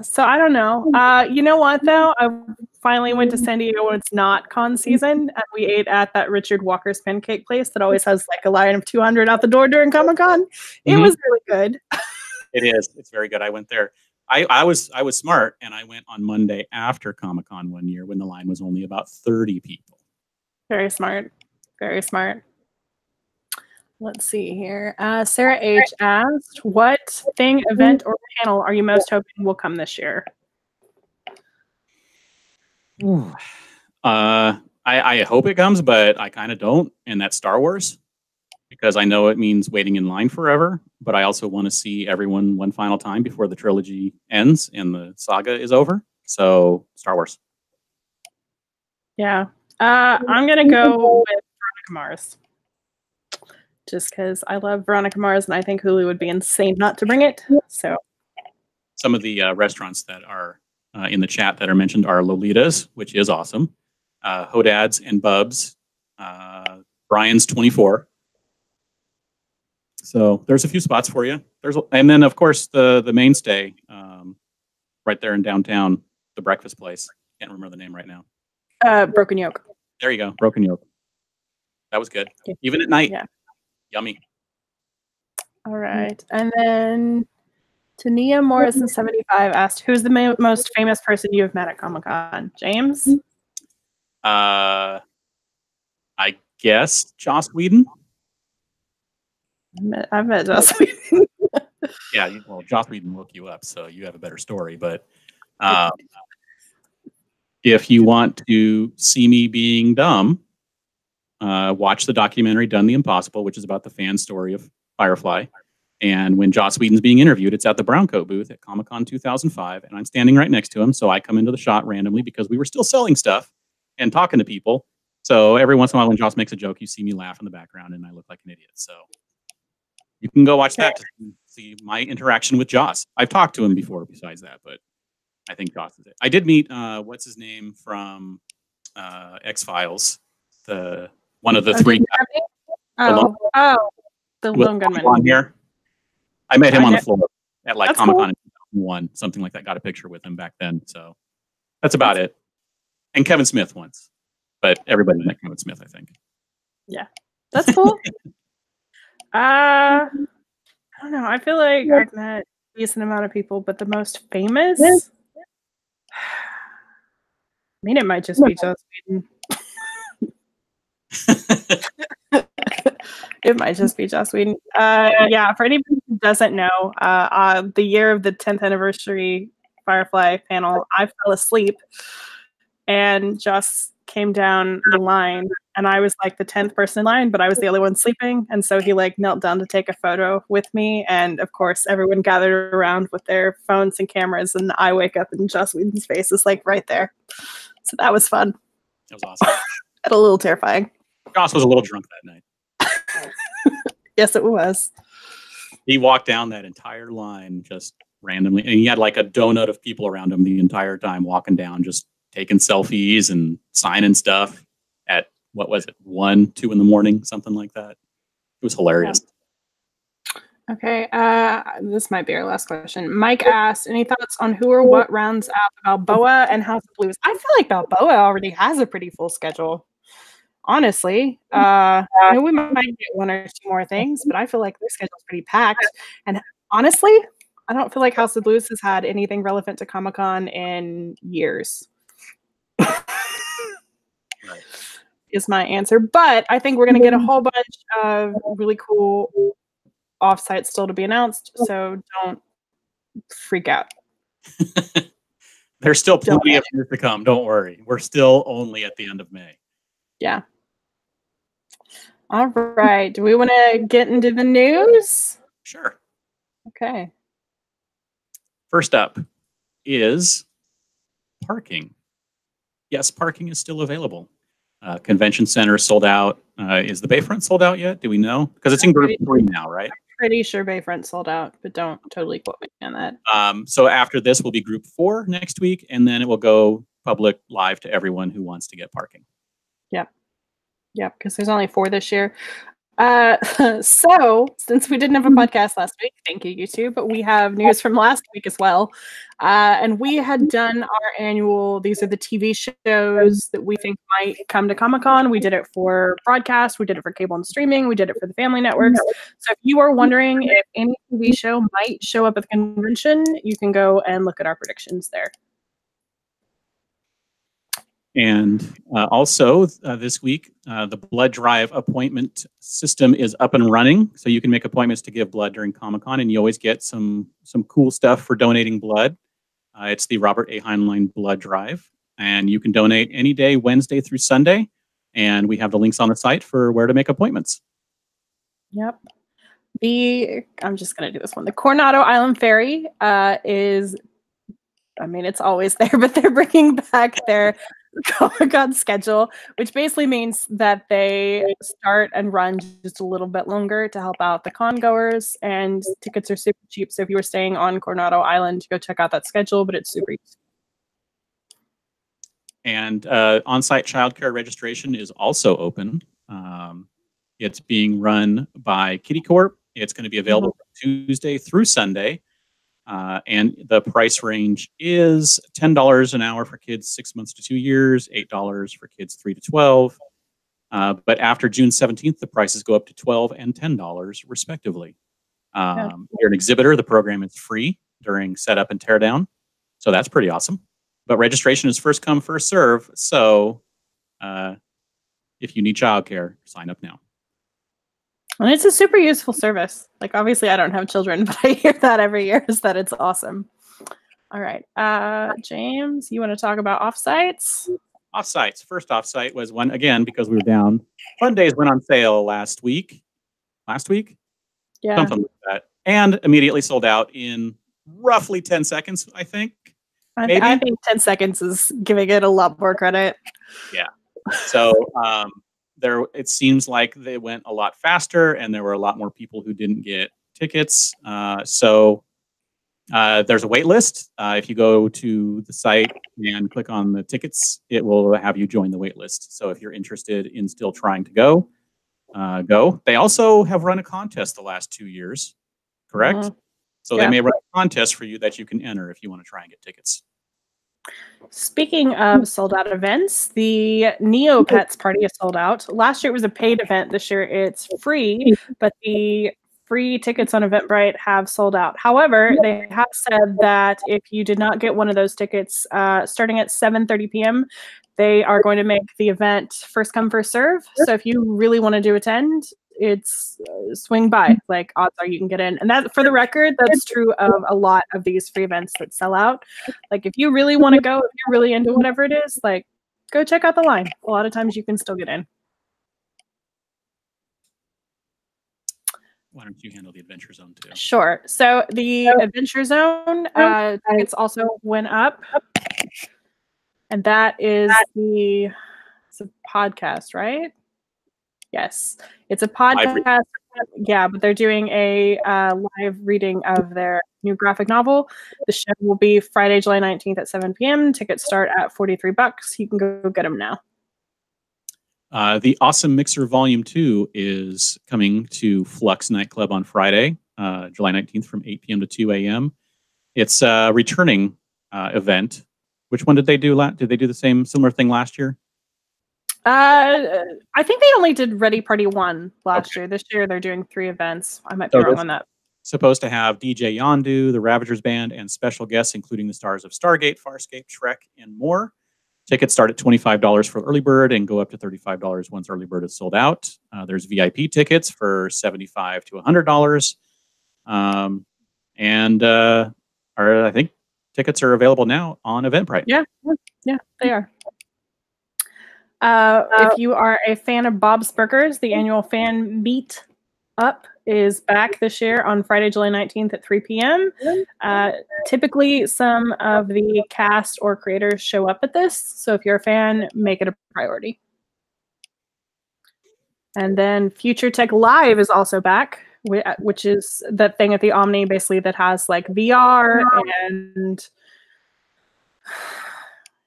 So I don't know. You know what though? I finally went to San Diego when it's not con season, and we ate at that Richard Walker's pancake place that always has like a line of 200 out the door during Comic-Con. It was really good. It is. It's very good. I went there. I was smart, and I went on Monday after Comic-Con one year when the line was only about 30 people. Very smart. Very smart. Let's see here. Sarah H. asked, what thing, event, or panel are you most hoping will come this year? I hope it comes, but I kind of don't, and that's Star Wars. Because I know it means waiting in line forever, but I also want to see everyone one final time before the trilogy ends and the saga is over. So, Star Wars. Yeah. I'm going to go with Veronica Mars. Just because I love Veronica Mars, and I think Hulu would be insane not to bring it. So, some of the restaurants that are in the chat that are mentioned are Lolita's, which is awesome, Hodad's and Bub's, Brian's 24. So there's a few spots for you. And then of course the mainstay right there in downtown, the breakfast place. Can't remember the name right now. Broken Yolk. There you go, Broken Yolk. That was good. Yeah. Even at night. Yeah. Yummy. All right, and then Tania Morrison 75 asked, "Who's the most famous person you have met at Comic-Con?" James. I guess Joss Whedon. I've met Joss Whedon. Yeah, well, Joss Whedon woke you up, so you have a better story. But if you want to see me being dumb, watch the documentary Done the Impossible, which is about the fan story of Firefly. And when Joss Whedon's being interviewed, it's at the Brown Coat booth at Comic-Con 2005, and I'm standing right next to him, so I come into the shot randomly because we were still selling stuff and talking to people. So every once in a while when Joss makes a joke, you see me laugh in the background, and I look like an idiot. So you can go watch that to see my interaction with Joss. I've talked to him before besides that, but I think Joss is it. I did meet, what's his name from X-Files, one of the three guys. The lone gunman. On here. I met him on the floor at like Comic-Con cool. in 2001, something like that. Got a picture with him back then. So that's about it. And Kevin Smith once. But everybody met Kevin Smith, I think. Yeah. That's cool. I don't know. I feel like I've met a decent amount of people, but the most famous? I mean, it might just be Joss Whedon. It might just be Joss Whedon. Yeah, for anybody who doesn't know, the year of the 10th anniversary Firefly panel, I fell asleep, and Joss came down the line, and I was like the 10th person in line, but I was the only one sleeping, and so he like knelt down to take a photo with me, and of course everyone gathered around with their phones and cameras, and I wake up and Joss Whedon's face is like right there. So that was fun. That was awesome. And a little terrifying. Joss was a little drunk that night. Yes, it was. He walked down that entire line just randomly, and he had like a donut of people around him the entire time, walking down, just taking selfies and signing stuff at, what was it, 1, 2 in the morning, something like that. It was hilarious. Okay, this might be our last question. Mike asked, any thoughts on who or what rounds out Balboa and House of Blues? I feel like Balboa already has a pretty full schedule. Honestly, I know we might get 1 or 2 more things, but I feel like their schedule's pretty packed. And honestly, I don't feel like House of Blues has had anything relevant to Comic-Con in years. Right. Is my answer. But I think we're going to get a whole bunch of really cool offsites still to be announced, so don't freak out. There's still plenty of years to come. Don't worry. We're still only at the end of May. Yeah. All right. Do we want to get into the news? Sure. Okay. First up is parking. Yes, parking is still available. Convention center sold out. Is the Bayfront sold out yet? Do we know? Because it's in group 3 now, right? I'm pretty sure Bayfront sold out, but don't totally quote me on that. So after this will be group 4 next week, and then it will go public live to everyone who wants to get parking. Yep, because there's only 4 this year. So since we didn't have a podcast last week, thank you, YouTube, but we have news from last week as well. And we had done our annual, these are the TV shows that we think might come to Comic-Con. We did it for broadcast, we did it for cable and streaming, we did it for the family networks. So if you are wondering if any TV show might show up at the convention, you can go and look at our predictions there. And also this week, the blood drive appointment system is up and running. So you can make appointments to give blood during Comic-Con, and you always get some cool stuff for donating blood. It's the Robert A. Heinlein Blood Drive. And you can donate any day, Wednesday through Sunday. And we have the links on the site for where to make appointments. Yep. I'm just going to do this one. The Coronado Island Ferry is, I mean, it's always there, but they're bringing back their Comic-Con schedule, which basically means that they start and run just a little bit longer to help out the con goers, and tickets are super cheap. So if you were staying on Coronado Island, go check out that schedule, but it's super easy. And on-site childcare registration is also open. It's being run by Kitty Corp. It's going to be available Tuesday through Sunday. And the price range is $10 an hour for kids 6 months to 2 years, $8 for kids 3 to 12. But after June 17th, the prices go up to $12 and $10 respectively. If you're an exhibitor, the program is free during setup and teardown. So that's pretty awesome. But registration is first come, first serve. So if you need childcare, sign up now. And it's a super useful service. Like, obviously, I don't have children, but I hear that every year, is that it's awesome. All right. James, you want to talk about offsites? Offsites. First offsite was one, again, because we were down. Fun Days went on sale last week. Last week? Yeah. Something like that. And immediately sold out in roughly 10 seconds, I think. I think 10 seconds is giving it a lot more credit. Yeah. So, it seems like they went a lot faster, and there were a lot more people who didn't get tickets. So there's a wait list. If you go to the site and click on the tickets, it will have you join the wait list. So if you're interested in still trying to go, go. They also have run a contest the last 2 years, correct? So they may run a contest for you that you can enter if you want to try and get tickets. Speaking of sold out events, the Neopets party is sold out. Last year it was a paid event. This year it's free, but the free tickets on Eventbrite have sold out. However, they have said that if you did not get one of those tickets starting at 7:30 p.m., they are going to make the event first come, first serve. So if you really want to attend, it's swing by. Like, odds are you can get in. And that, for the record, that's true of a lot of these free events that sell out. Like, if you really want to go, if you're really into whatever it is, like, go check out the line. A lot of times you can still get in. Why don't you handle the Adventure Zone too? Sure. So the Adventure Zone tickets also went up. And that is it's a podcast, right? Yes. It's a podcast but they're doing a live reading of their new graphic novel. The show will be Friday, July 19th at 7 p.m. Tickets start at $43. You can go get them now. The Awesome Mixer Volume 2 is coming to Flux Nightclub on Friday, July 19th from 8 p.m. to 2 a.m. It's a returning event. Which one did they do? Did they do the similar thing last year? I think they only did Ready Party 1 last year. This year they're doing 3 events. I might be wrong on that. Supposed to have DJ Yondu, the Ravagers Band, and special guests, including the stars of Stargate, Farscape, Shrek, and more. Tickets start at $25 for early bird and go up to $35 once early bird is sold out. There's VIP tickets for $75 to $100. I think tickets are available now on Eventbrite. Yeah, they are. If you are a fan of Bob's Burgers, the annual fan meet up is back this year on Friday, July 19th at 3 p.m. Typically, some of the cast or creators show up at this, so if you're a fan, make it a priority. And then Future Tech Live is also back, which is that thing at the Omni, basically, that has like VR and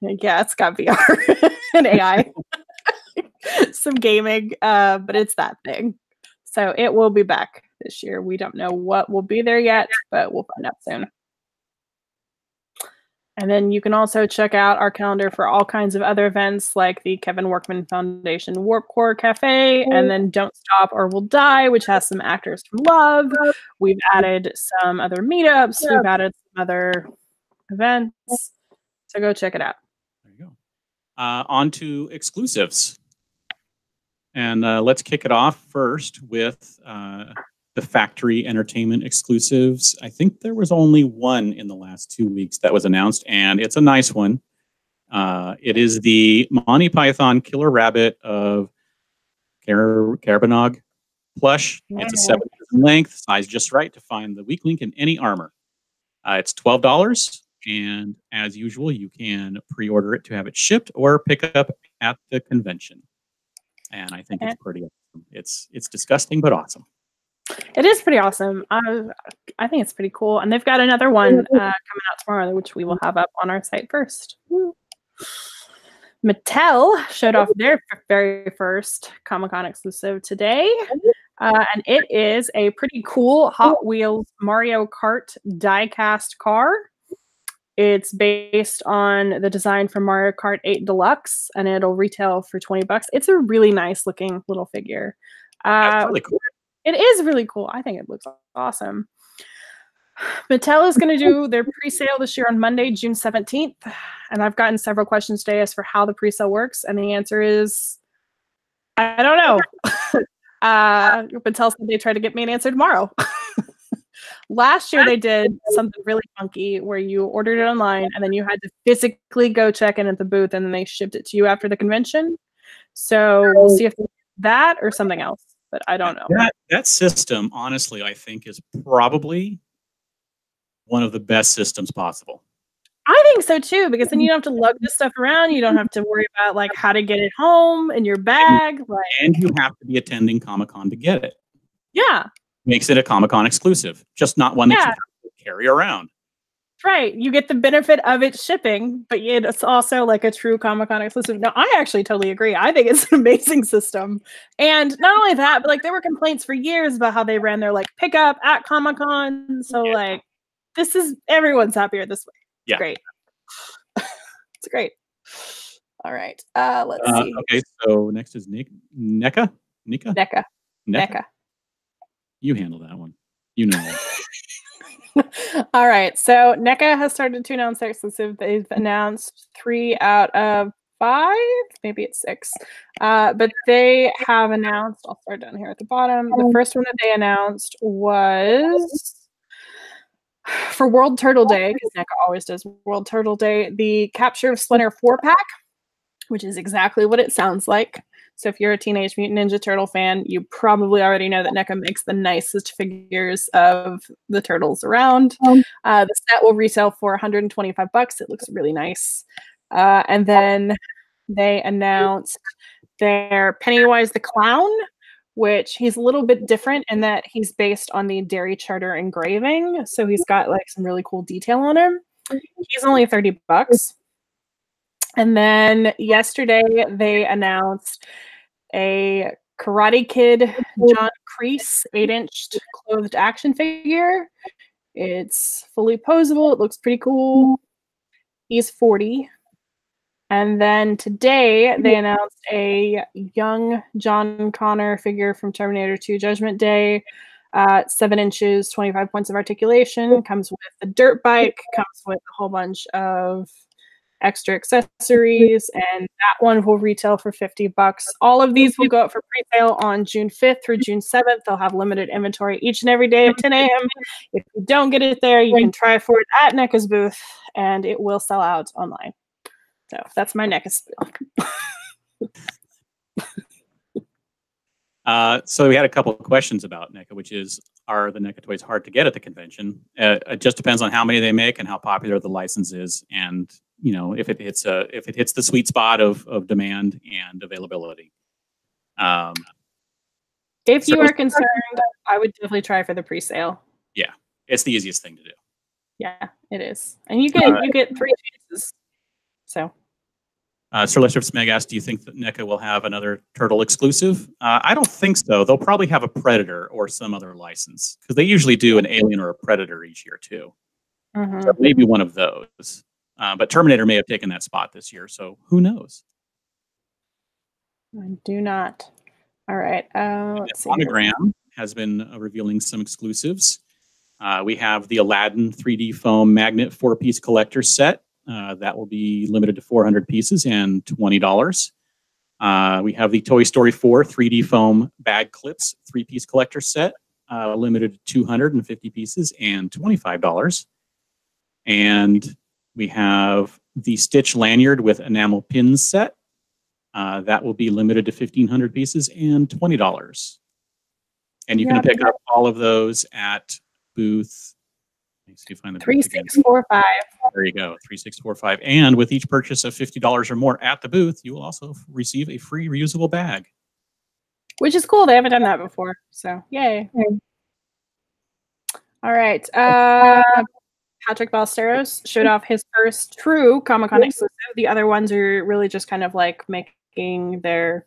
yeah, it's got VR and AI, some gaming, but it's that thing. So it will be back this year. We don't know what will be there yet, but we'll find out soon. And then you can also check out our calendar for all kinds of other events like the Kevin Workman Foundation Warp Core Cafe, and then Don't Stop or We'll Die, which has some actors from Love. We've added some other meetups. We've added some other events. So go check it out. There you go. On to exclusives. And let's kick it off first with the Factory Entertainment exclusives. I think there was only one in the last 2 weeks that was announced, and it's a nice one. It is the Monty Python Killer Rabbit of Carabanog plush. It's a 7 inches in length, size just right to find the weak link in any armor. It's $12, and as usual, you can pre-order it to have it shipped or pick up at the convention. And I think it's pretty awesome. It's disgusting, but awesome. It is pretty awesome. I think it's pretty cool. And they've got another one coming out tomorrow, which we will have up on our site first. Mattel showed off their very first Comic-Con exclusive today. And it is a pretty cool Hot Wheels Mario Kart die-cast car. It's based on the design from Mario Kart 8 Deluxe, and it'll retail for $20. It's a really nice looking little figure. That's really cool. It is really cool. I think it looks awesome. Mattel is going to do their pre-sale this year on Monday, June 17th. And I've gotten several questions today as for how the pre-sale works. And the answer is, I don't know. Mattel said they tried to get me an answer tomorrow. Last year, they did something really funky where you ordered it online and then you had to physically go check in at the booth and then they shipped it to you after the convention. So we'll see if that or something else, but I don't know. That system, honestly, I think is probably one of the best systems possible. I think so too, because then you don't have to lug this stuff around. You don't have to worry about like how to get it home in your bag. And you have to be attending Comic-Con to get it. Yeah. Makes it a Comic-Con exclusive, just not one that you have to carry around. Right. You get the benefit of it shipping, but it's also like a true Comic-Con exclusive. No, I actually totally agree. I think it's an amazing system. And not only that, but like there were complaints for years about how they ran their like pickup at Comic-Con. So like this is everyone's happier this way. It's great. It's great. All right. Let's see. Okay, so next is NECA. You handle that one. You know that. All right. So NECA has started to announce their exclusive. They've announced 3 out of 5. Maybe it's 6. But they have announced, I'll start down here at the bottom. The first one that they announced was for World Turtle Day, because NECA always does World Turtle Day, the Capture of Splinter 4-pack, which is exactly what it sounds like. So if you're a Teenage Mutant Ninja Turtle fan, you probably already know that NECA makes the nicest figures of the turtles around. The set will retail for $125. It looks really nice. And then they announced their Pennywise the Clown, which he's a little bit different in that he's based on the Dairy Charter engraving. So he's got like some really cool detail on him. He's only $30. And then yesterday they announced a Karate Kid John Kreese 8-inch clothed action figure. It's fully posable. It looks pretty cool. He's 40. And then today they announced a young John Connor figure from Terminator 2 Judgment Day. 7 inches, 25 points of articulation. Comes with a dirt bike. Comes with a whole bunch of extra accessories, and that one will retail for $50. All of these will go up for pre-sale on June 5th through June 7th. They'll have limited inventory each and every day at 10 a.m. If you don't get it there, you can try for it at NECA's booth, and it will sell out online. So that's my NECA spiel. So we had a couple of questions about NECA, which is, are the NECA toys hard to get at the convention? It just depends on how many they make and how popular the license is, and if it hits the sweet spot of demand and availability. If you are concerned, I would definitely try for the pre-sale. Yeah, it's the easiest thing to do. Yeah, it is, and you get 3 chances. So. Sir Lester Smeg asked, do you think that NECA will have another Turtle exclusive? I don't think so. They'll probably have a Predator or some other license, because they usually do an Alien or a Predator each year too. Mm-hmm. So maybe one of those. But Terminator may have taken that spot this year, so who knows? I do not. All right. Let's see. Monogram has been revealing some exclusives. We have the Aladdin 3D foam magnet 4-piece collector set. That will be limited to 400 pieces and $20. We have the Toy Story 4 3D foam bag clips 3-piece collector set, limited to 250 pieces and $25. And we have the Stitch lanyard with enamel pins set. That will be limited to 1,500 pieces and $20. And you can pick up all of those at booth. Let's see if I find the 3645. There you go, 3645. And with each purchase of $50 or more at the booth, you will also receive a free reusable bag. Which is cool. They haven't done that before. So, yay. All right. Patrick Ballesteros showed off his first true Comic-Con exclusive. The other ones are really just kind of like making their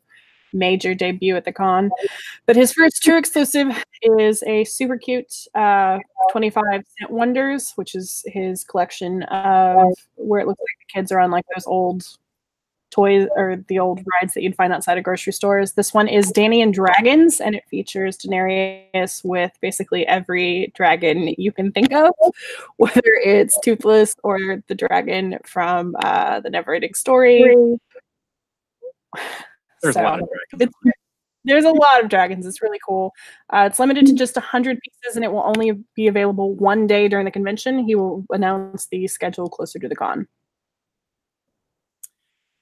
major debut at the con. But his first true exclusive is a super cute 25-cent Wonders, which is his collection of where it looks like the kids are on like those old toys or the old rides that you'd find outside of grocery stores. This one is Danny and Dragons, and it features Daenerys with basically every dragon you can think of, whether it's Toothless or the dragon from the Never-Ending Story. There's a lot of dragons. There's a lot of dragons. It's really cool. It's limited to just 100 pieces, and it will only be available one day during the convention. He will announce the schedule closer to the con.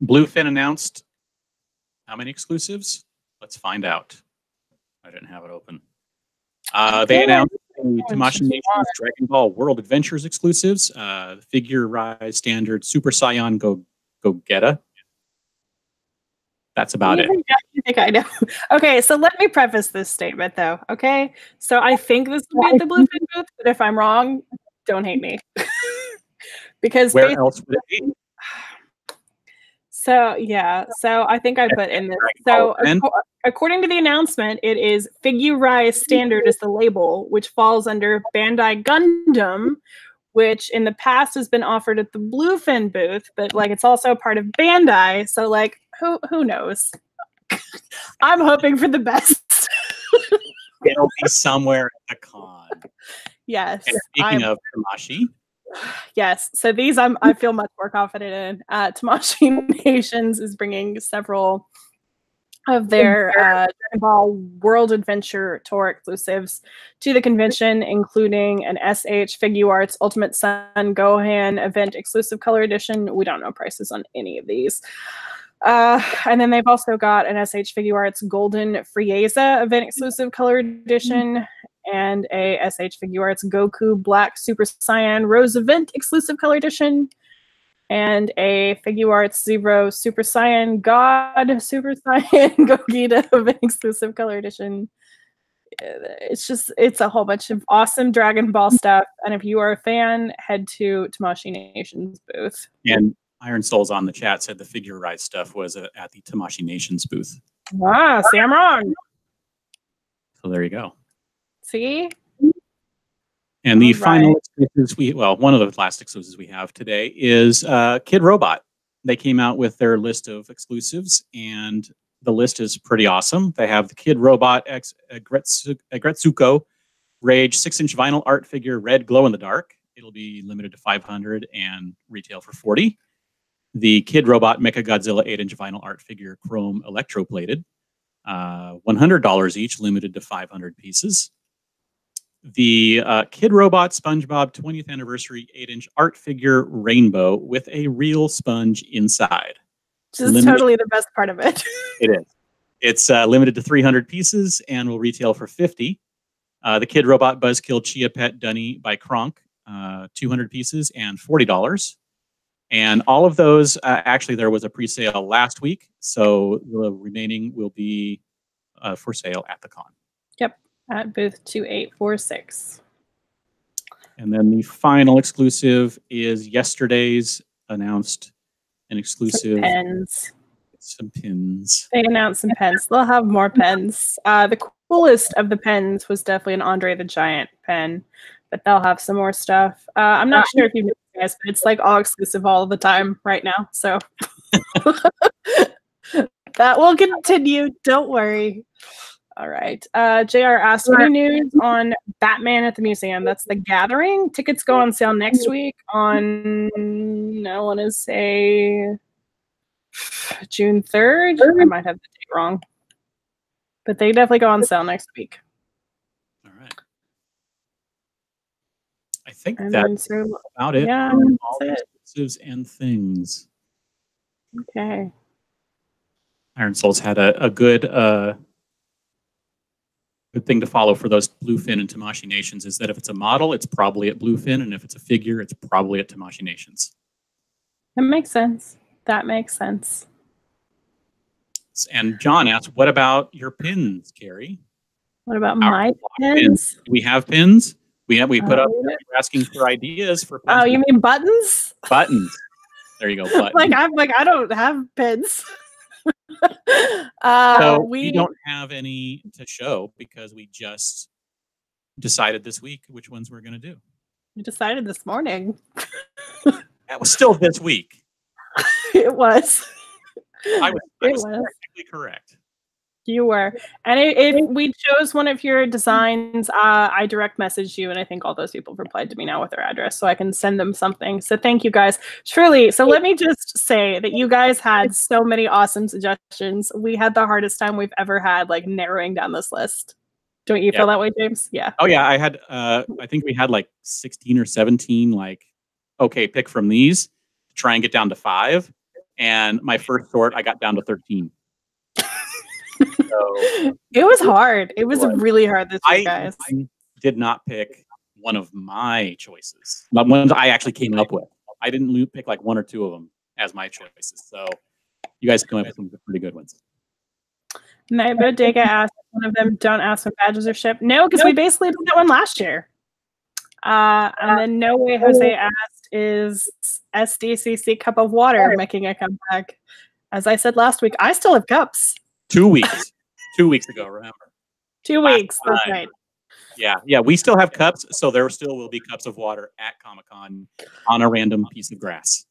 Bluefin announced how many exclusives? Let's find out. I didn't have it open. They announced the Tamashii Nations Dragon Ball World Adventures exclusives, Figure Rise Standard Super Saiyan Gogeta. That's about it. You think I know? Okay, so let me preface this statement, though. Okay, so I think this will be at the Bluefin booth, but if I'm wrong, don't hate me. Because where else would it be? So yeah, so I think I put in this. So according to the announcement, it is Figure Rise Standard is the label, which falls under Bandai Gundam, which in the past has been offered at the Bluefin booth, but like it's also part of Bandai, so like who knows? I'm hoping for the best. It'll be somewhere at the con. Yes. And speaking of Tamashii. Yes, so these I feel much more confident in. Tamashii Nations is bringing several of their Dragon Ball World Adventure Tour exclusives to the convention, including an SH Figuarts Ultimate Sun Gohan event exclusive color edition. We don't know prices on any of these. And then they've also got an SH Figuarts Golden Frieza event exclusive color edition and a SH Figuarts Goku Black Super Saiyan Rose event exclusive color edition. and a Figuarts Zero Super Saiyan God Super Saiyan Gogeta of an exclusive color edition. It's a whole bunch of awesome Dragon Ball stuff. And if you are a fan, head to Tamashii Nation's booth. And Iron Souls on the chat said the Figure Rise stuff was at the Tamashii Nations booth. Ah, see, I'm wrong. So there you go. See? And the final exclusives one of the last exclusives we have today is Kid Robot. They came out with their list of exclusives, and the list is pretty awesome. They have the Kid Robot X Gretsuko Rage 6-inch vinyl art figure, red glow in the dark. It'll be limited to 500 and retail for 40. The Kid Robot Mecha Godzilla 8-inch vinyl art figure, chrome electroplated, $100 each, limited to 500 pieces. The Kid Robot SpongeBob 20th anniversary 8-inch art figure, rainbow, with a real sponge inside. Just totally the best part of it. It is. It's limited to 300 pieces and will retail for 50. The Kid Robot Buzzkill Chia Pet Dunny by Kronk, 200 pieces and $40. And all of those, actually, there was a pre-sale last week, so the remaining will be for sale at the con. Yep, at booth 2846. And then the final exclusive is yesterday's announced an exclusive. Some pens. Some pins. They announced some pens. They'll have more pens. The coolest of the pens was definitely an Andre the Giant pen, but they'll have some more stuff. I'm not sure if you know this, but it's like all exclusive all the time right now. So that will continue. Don't worry. All right. JR asked, any news on Batman at the Museum? That's The Gathering. Tickets go on sale next week on, I want to say, June 3rd. I might have the date wrong. But they definitely go on sale next week. All right. I think that's about it. Yeah, all the exclusives and things. Okay. Iron Souls had a good good thing to follow for those Bluefin and Tamashii Nations is that if it's a model, it's probably at Bluefin, and if it's a figure, it's probably at Tamashii Nations. That makes sense. That makes sense. And John asked, what about your pins, Carrie? What about my pins? Do we have pins? We put up, we're asking for ideas for pins. Oh, you mean buttons? Buttons. There you go. Buttons. I don't have pins. So we don't have any to show because we just decided this week which ones we're going to do. We decided this morning. That was still this week. It was. I was technically correct. You were. And if we chose one of your designs, I direct messaged you, and I think all those people replied to me now with their address, so I can send them something. So thank you guys. Truly. So let me just say that you guys had so many awesome suggestions. We had the hardest time we've ever had, like, narrowing down this list. Don't you feel that way, James? Yeah. Oh, yeah. I had, I think we had like 16 or 17, like, okay, pick from these to try and get down to 5. And my first sort, I got down to 13. So, it was hard. It was really hard this week, guys. I did not pick one of my choices. The ones I actually came up with. I didn't pick like 1 or 2 of them as my choices. So you guys came up with some pretty good ones. Night Bodega asked one of them, don't ask when badges are shipped. No, because we basically did that one last year. And then No Way Jose asked, is SDCC Cup of Water making a comeback? As I said last week, I still have cups. 2 weeks. 2 weeks ago, remember? 2 weeks, that's right. Yeah, we still have cups, so there still will be cups of water at Comic-Con on a random piece of grass.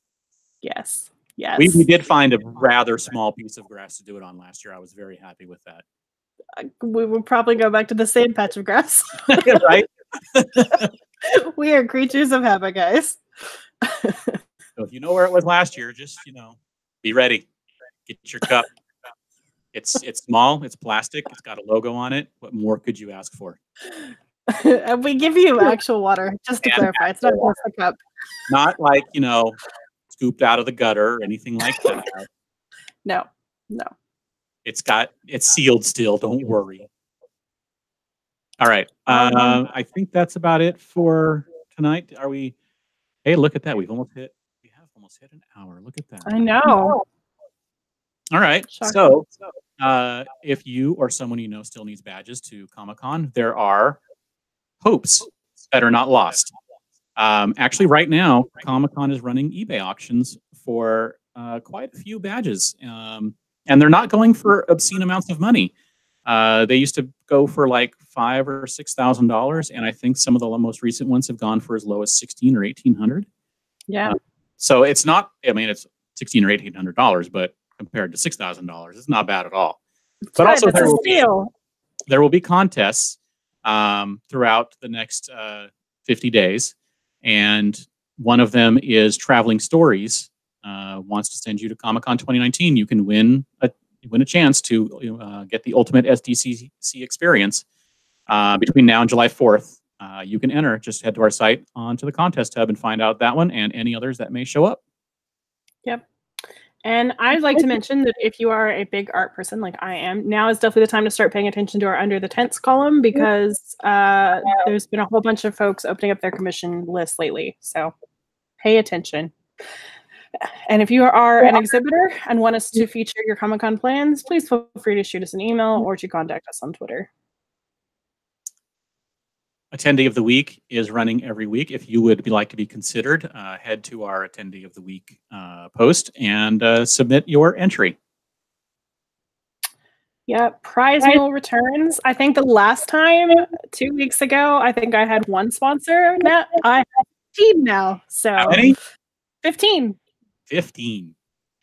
Yes, yes. We did find a rather small piece of grass to do it on last year. I was very happy with that. We will probably go back to the same patch of grass. Right? We are creatures of habit, guys. So if you know where it was last year, just, be ready. Get your cup. It's small, it's plastic, it's got a logo on it. What more could you ask for? And we give you actual water, just to clarify. It's not just a cup. Not like, scooped out of the gutter or anything like that. No. It's sealed still, don't worry. All right. I think that's about it for tonight. Hey, look at that. We have almost almost hit an hour. Look at that. I know. All right. Shocking. So, if you or someone you know still needs badges to Comic-Con, there are hopes that are not lost. Actually, right now, Comic-Con is running eBay auctions for quite a few badges, and they're not going for obscene amounts of money. They used to go for like $5,000 or $6,000, and I think some of the most recent ones have gone for as low as $1,600 or $1,800. Yeah. So it's not. I mean, it's $1,600 or $1,800, but compared to $6,000, it's not bad at all. But Right, also, that's a steal. there will be contests throughout the next 50 days, and one of them is Traveling Stories wants to send you to Comic-Con 2019. You can win a chance to get the ultimate SDCC experience between now and July 4th. You can enter. Just head to our site onto the contest tab and find out that one and any others that may show up. Yep. And I'd like to mention that if you are a big art person like I am, now is definitely the time to start paying attention to our Under the Tents column, because there's been a whole bunch of folks opening up their commission list lately. So pay attention. And if you are an exhibitor and want us to feature your Comic-Con plans, please feel free to shoot us an email or to contact us on Twitter. Attendee of the Week is running every week. If you would like to be considered, head to our Attendee of the Week post and submit your entry. Yeah, prize mule returns. I think the last time, 2 weeks ago, I think I had one sponsor. Now I have 15 now. So how many? 15. 15.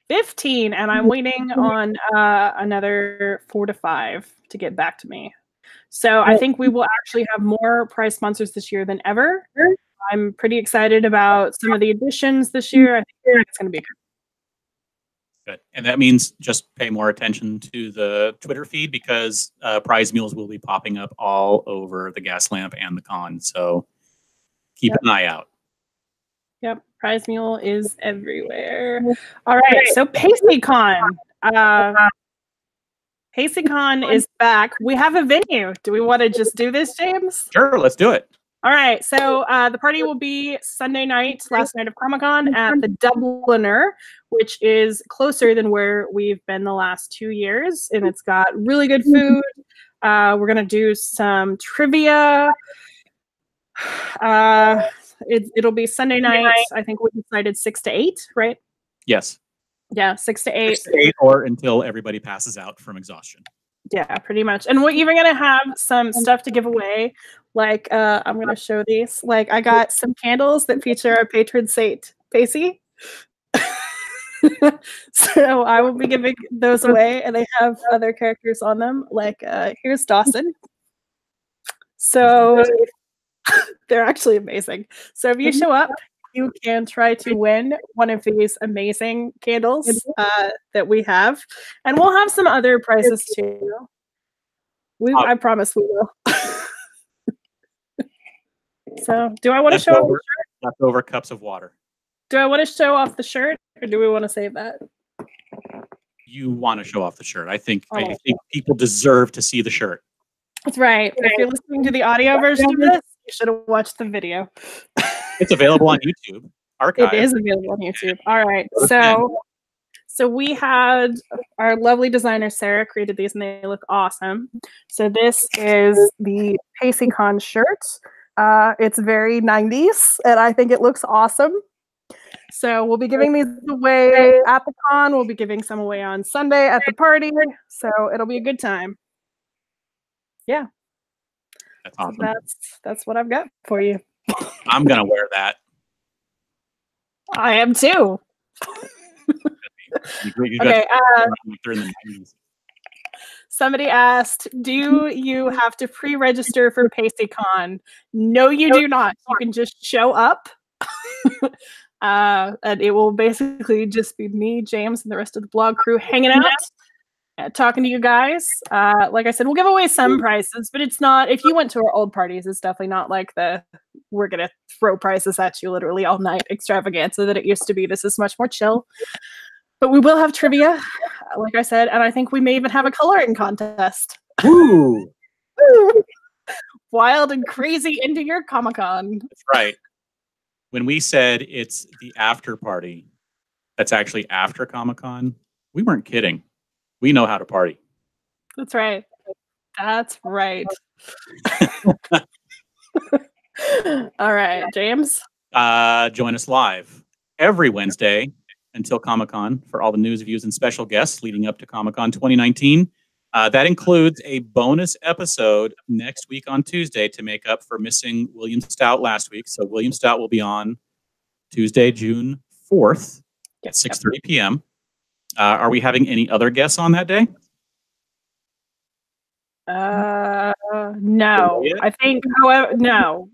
15, and I'm waiting on another 4 to 5 to get back to me. So I think we will actually have more prize sponsors this year than ever. I'm pretty excited about some of the additions this year. I think it's going to be good. And that means just pay more attention to the Twitter feed, because prize mules will be popping up all over the gas lamp and the con. So keep an eye out. Yep, prize mule is everywhere. All right, so PACECon. PACECon is back. We have a venue. Do we want to just do this, James? Sure, let's do it. All right, so the party will be Sunday night, last night of Comic-Con, at the Dubliner, which is closer than where we've been the last 2 years, and it's got really good food. We're going to do some trivia. It'll be Sunday night. I think we decided 6 to 8, right? Yes. Yeah, 6 to 8. 6 to 8, or until everybody passes out from exhaustion. Yeah, pretty much. And we're even going to have some stuff to give away. Like, I'm going to show these. Like, I got some candles that feature our patron saint, Pacey. So I will be giving those away, and they have other characters on them. Like, here's Dawson. So they're actually amazing. So if you show up, you can try to win one of these amazing candles that we have. And we'll have some other prizes too. I promise we will. So do I want to show off the shirt? Leftover cups of water. Do I want to show off the shirt, or do we want to save that? You want to show off the shirt. I think people deserve to see the shirt. That's right. If you're listening to the audio version of this, you should have watched the video. It's available on YouTube. Archive. It is available on YouTube. All right. So we had our lovely designer Sarah created these, and they look awesome. So this is the PACECon shirt. It's very 90s, and I think it looks awesome. So we'll be giving these away at the con. We'll be giving some away on Sunday at the party. So it'll be a good time. Yeah. That's awesome. So that's what I've got for you. I'm gonna wear that. I am too. Okay. Somebody asked, do you have to pre-register for PACECon? No, you do not. You can just show up. And it will basically just be me, James, and the rest of the blog crew hanging out, talking to you guys. Like I said, we'll give away some prizes, but it's not, if you went to our old parties, it's definitely not like we're going to throw prizes at you literally all night extravaganza that it used to be. This is much more chill. But we will have trivia, like I said, and I think we may even have a coloring contest. Ooh. Wild and crazy into your Comic-Con. That's right. When we said it's the after party, that's actually after Comic-Con, we weren't kidding. We know how to party. That's right. That's right. All right, James. Join us live every Wednesday until Comic-Con for all the news, views, and special guests leading up to Comic-Con 2019. That includes a bonus episode next week on Tuesday to make up for missing William Stout last week. So William Stout will be on Tuesday, June 4th at 6:30 p.m. Are we having any other guests on that day? No. I think, however, no.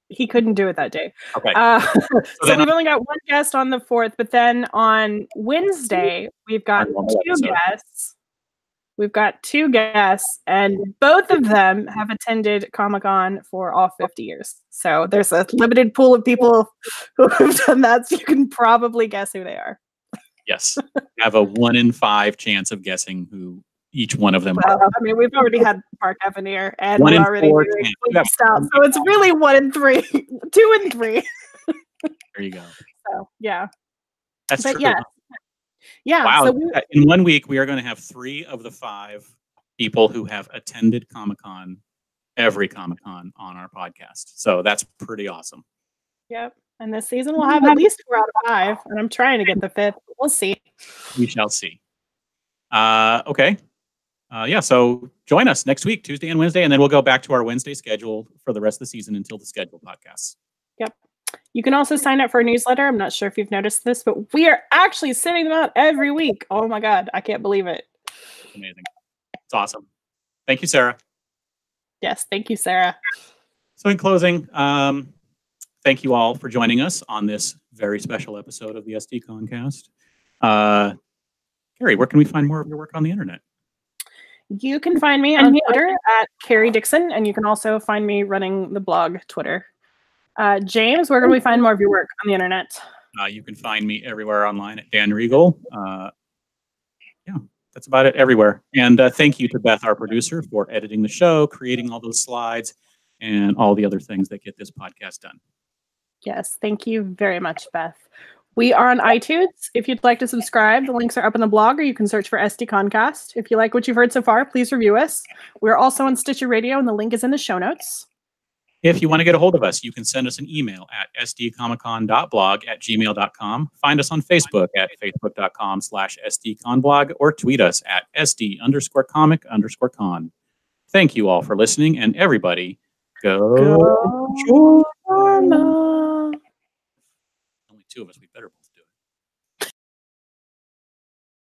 He couldn't do it that day. Okay. So we've only got one guest on the 4th, but then on Wednesday, we've got two guests. We've got two guests, and both of them have attended Comic-Con for all 50 years. So there's a limited pool of people who have done that, so you can probably guess who they are. Yes. I have a 1 in 5 chance of guessing who each one of them are. I mean, we've already had Mark Evanier, and 1 we're in already 4 doing chance. stuff. So it's really 1 in 3, 2 and 3. There you go. So yeah. That's But true. yeah. Yeah. Wow. So In 1 week, we are going to have 3 of the 5 people who have attended Comic-Con, every Comic-Con, on our podcast. So that's pretty awesome. Yep. And this season we'll have at least 4 out of 5. And I'm trying to get the 5th. We'll see. We shall see. Okay. Yeah, so join us next week, Tuesday and Wednesday, and then we'll go back to our Wednesday schedule for the rest of the season until the scheduled podcasts. Yep. You can also sign up for a newsletter. I'm not sure if you've noticed this, but we are actually sending them out every week. Oh my God, I can't believe it. Amazing. It's awesome. Thank you, Sarah. Yes, thank you, Sarah. So in closing, thank you all for joining us on this very special episode of the SDConCast. Carrie, where can we find more of your work on the internet? You can find me on Twitter at Carrie Dixon, and you can also find me running the blog Twitter. James, where can we find more of your work on the internet? You can find me everywhere online at Dan Regal. Yeah, that's about it everywhere. And thank you to Beth, our producer, for editing the show, creating all those slides, and all the other things that get this podcast done. Yes, thank you very much, Beth. We are on iTunes. If you'd like to subscribe, the links are up in the blog, or you can search for SDConCast. If you like what you've heard so far, please review us. We're also on Stitcher Radio, and the link is in the show notes. If you want to get a hold of us, you can send us an email at sdcomiccon.blog@gmail.com. Find us on Facebook at facebook.com/sdconblog, or tweet us at sd_comic_con. Thank you all for listening, and everybody, go Only 2 of us, we better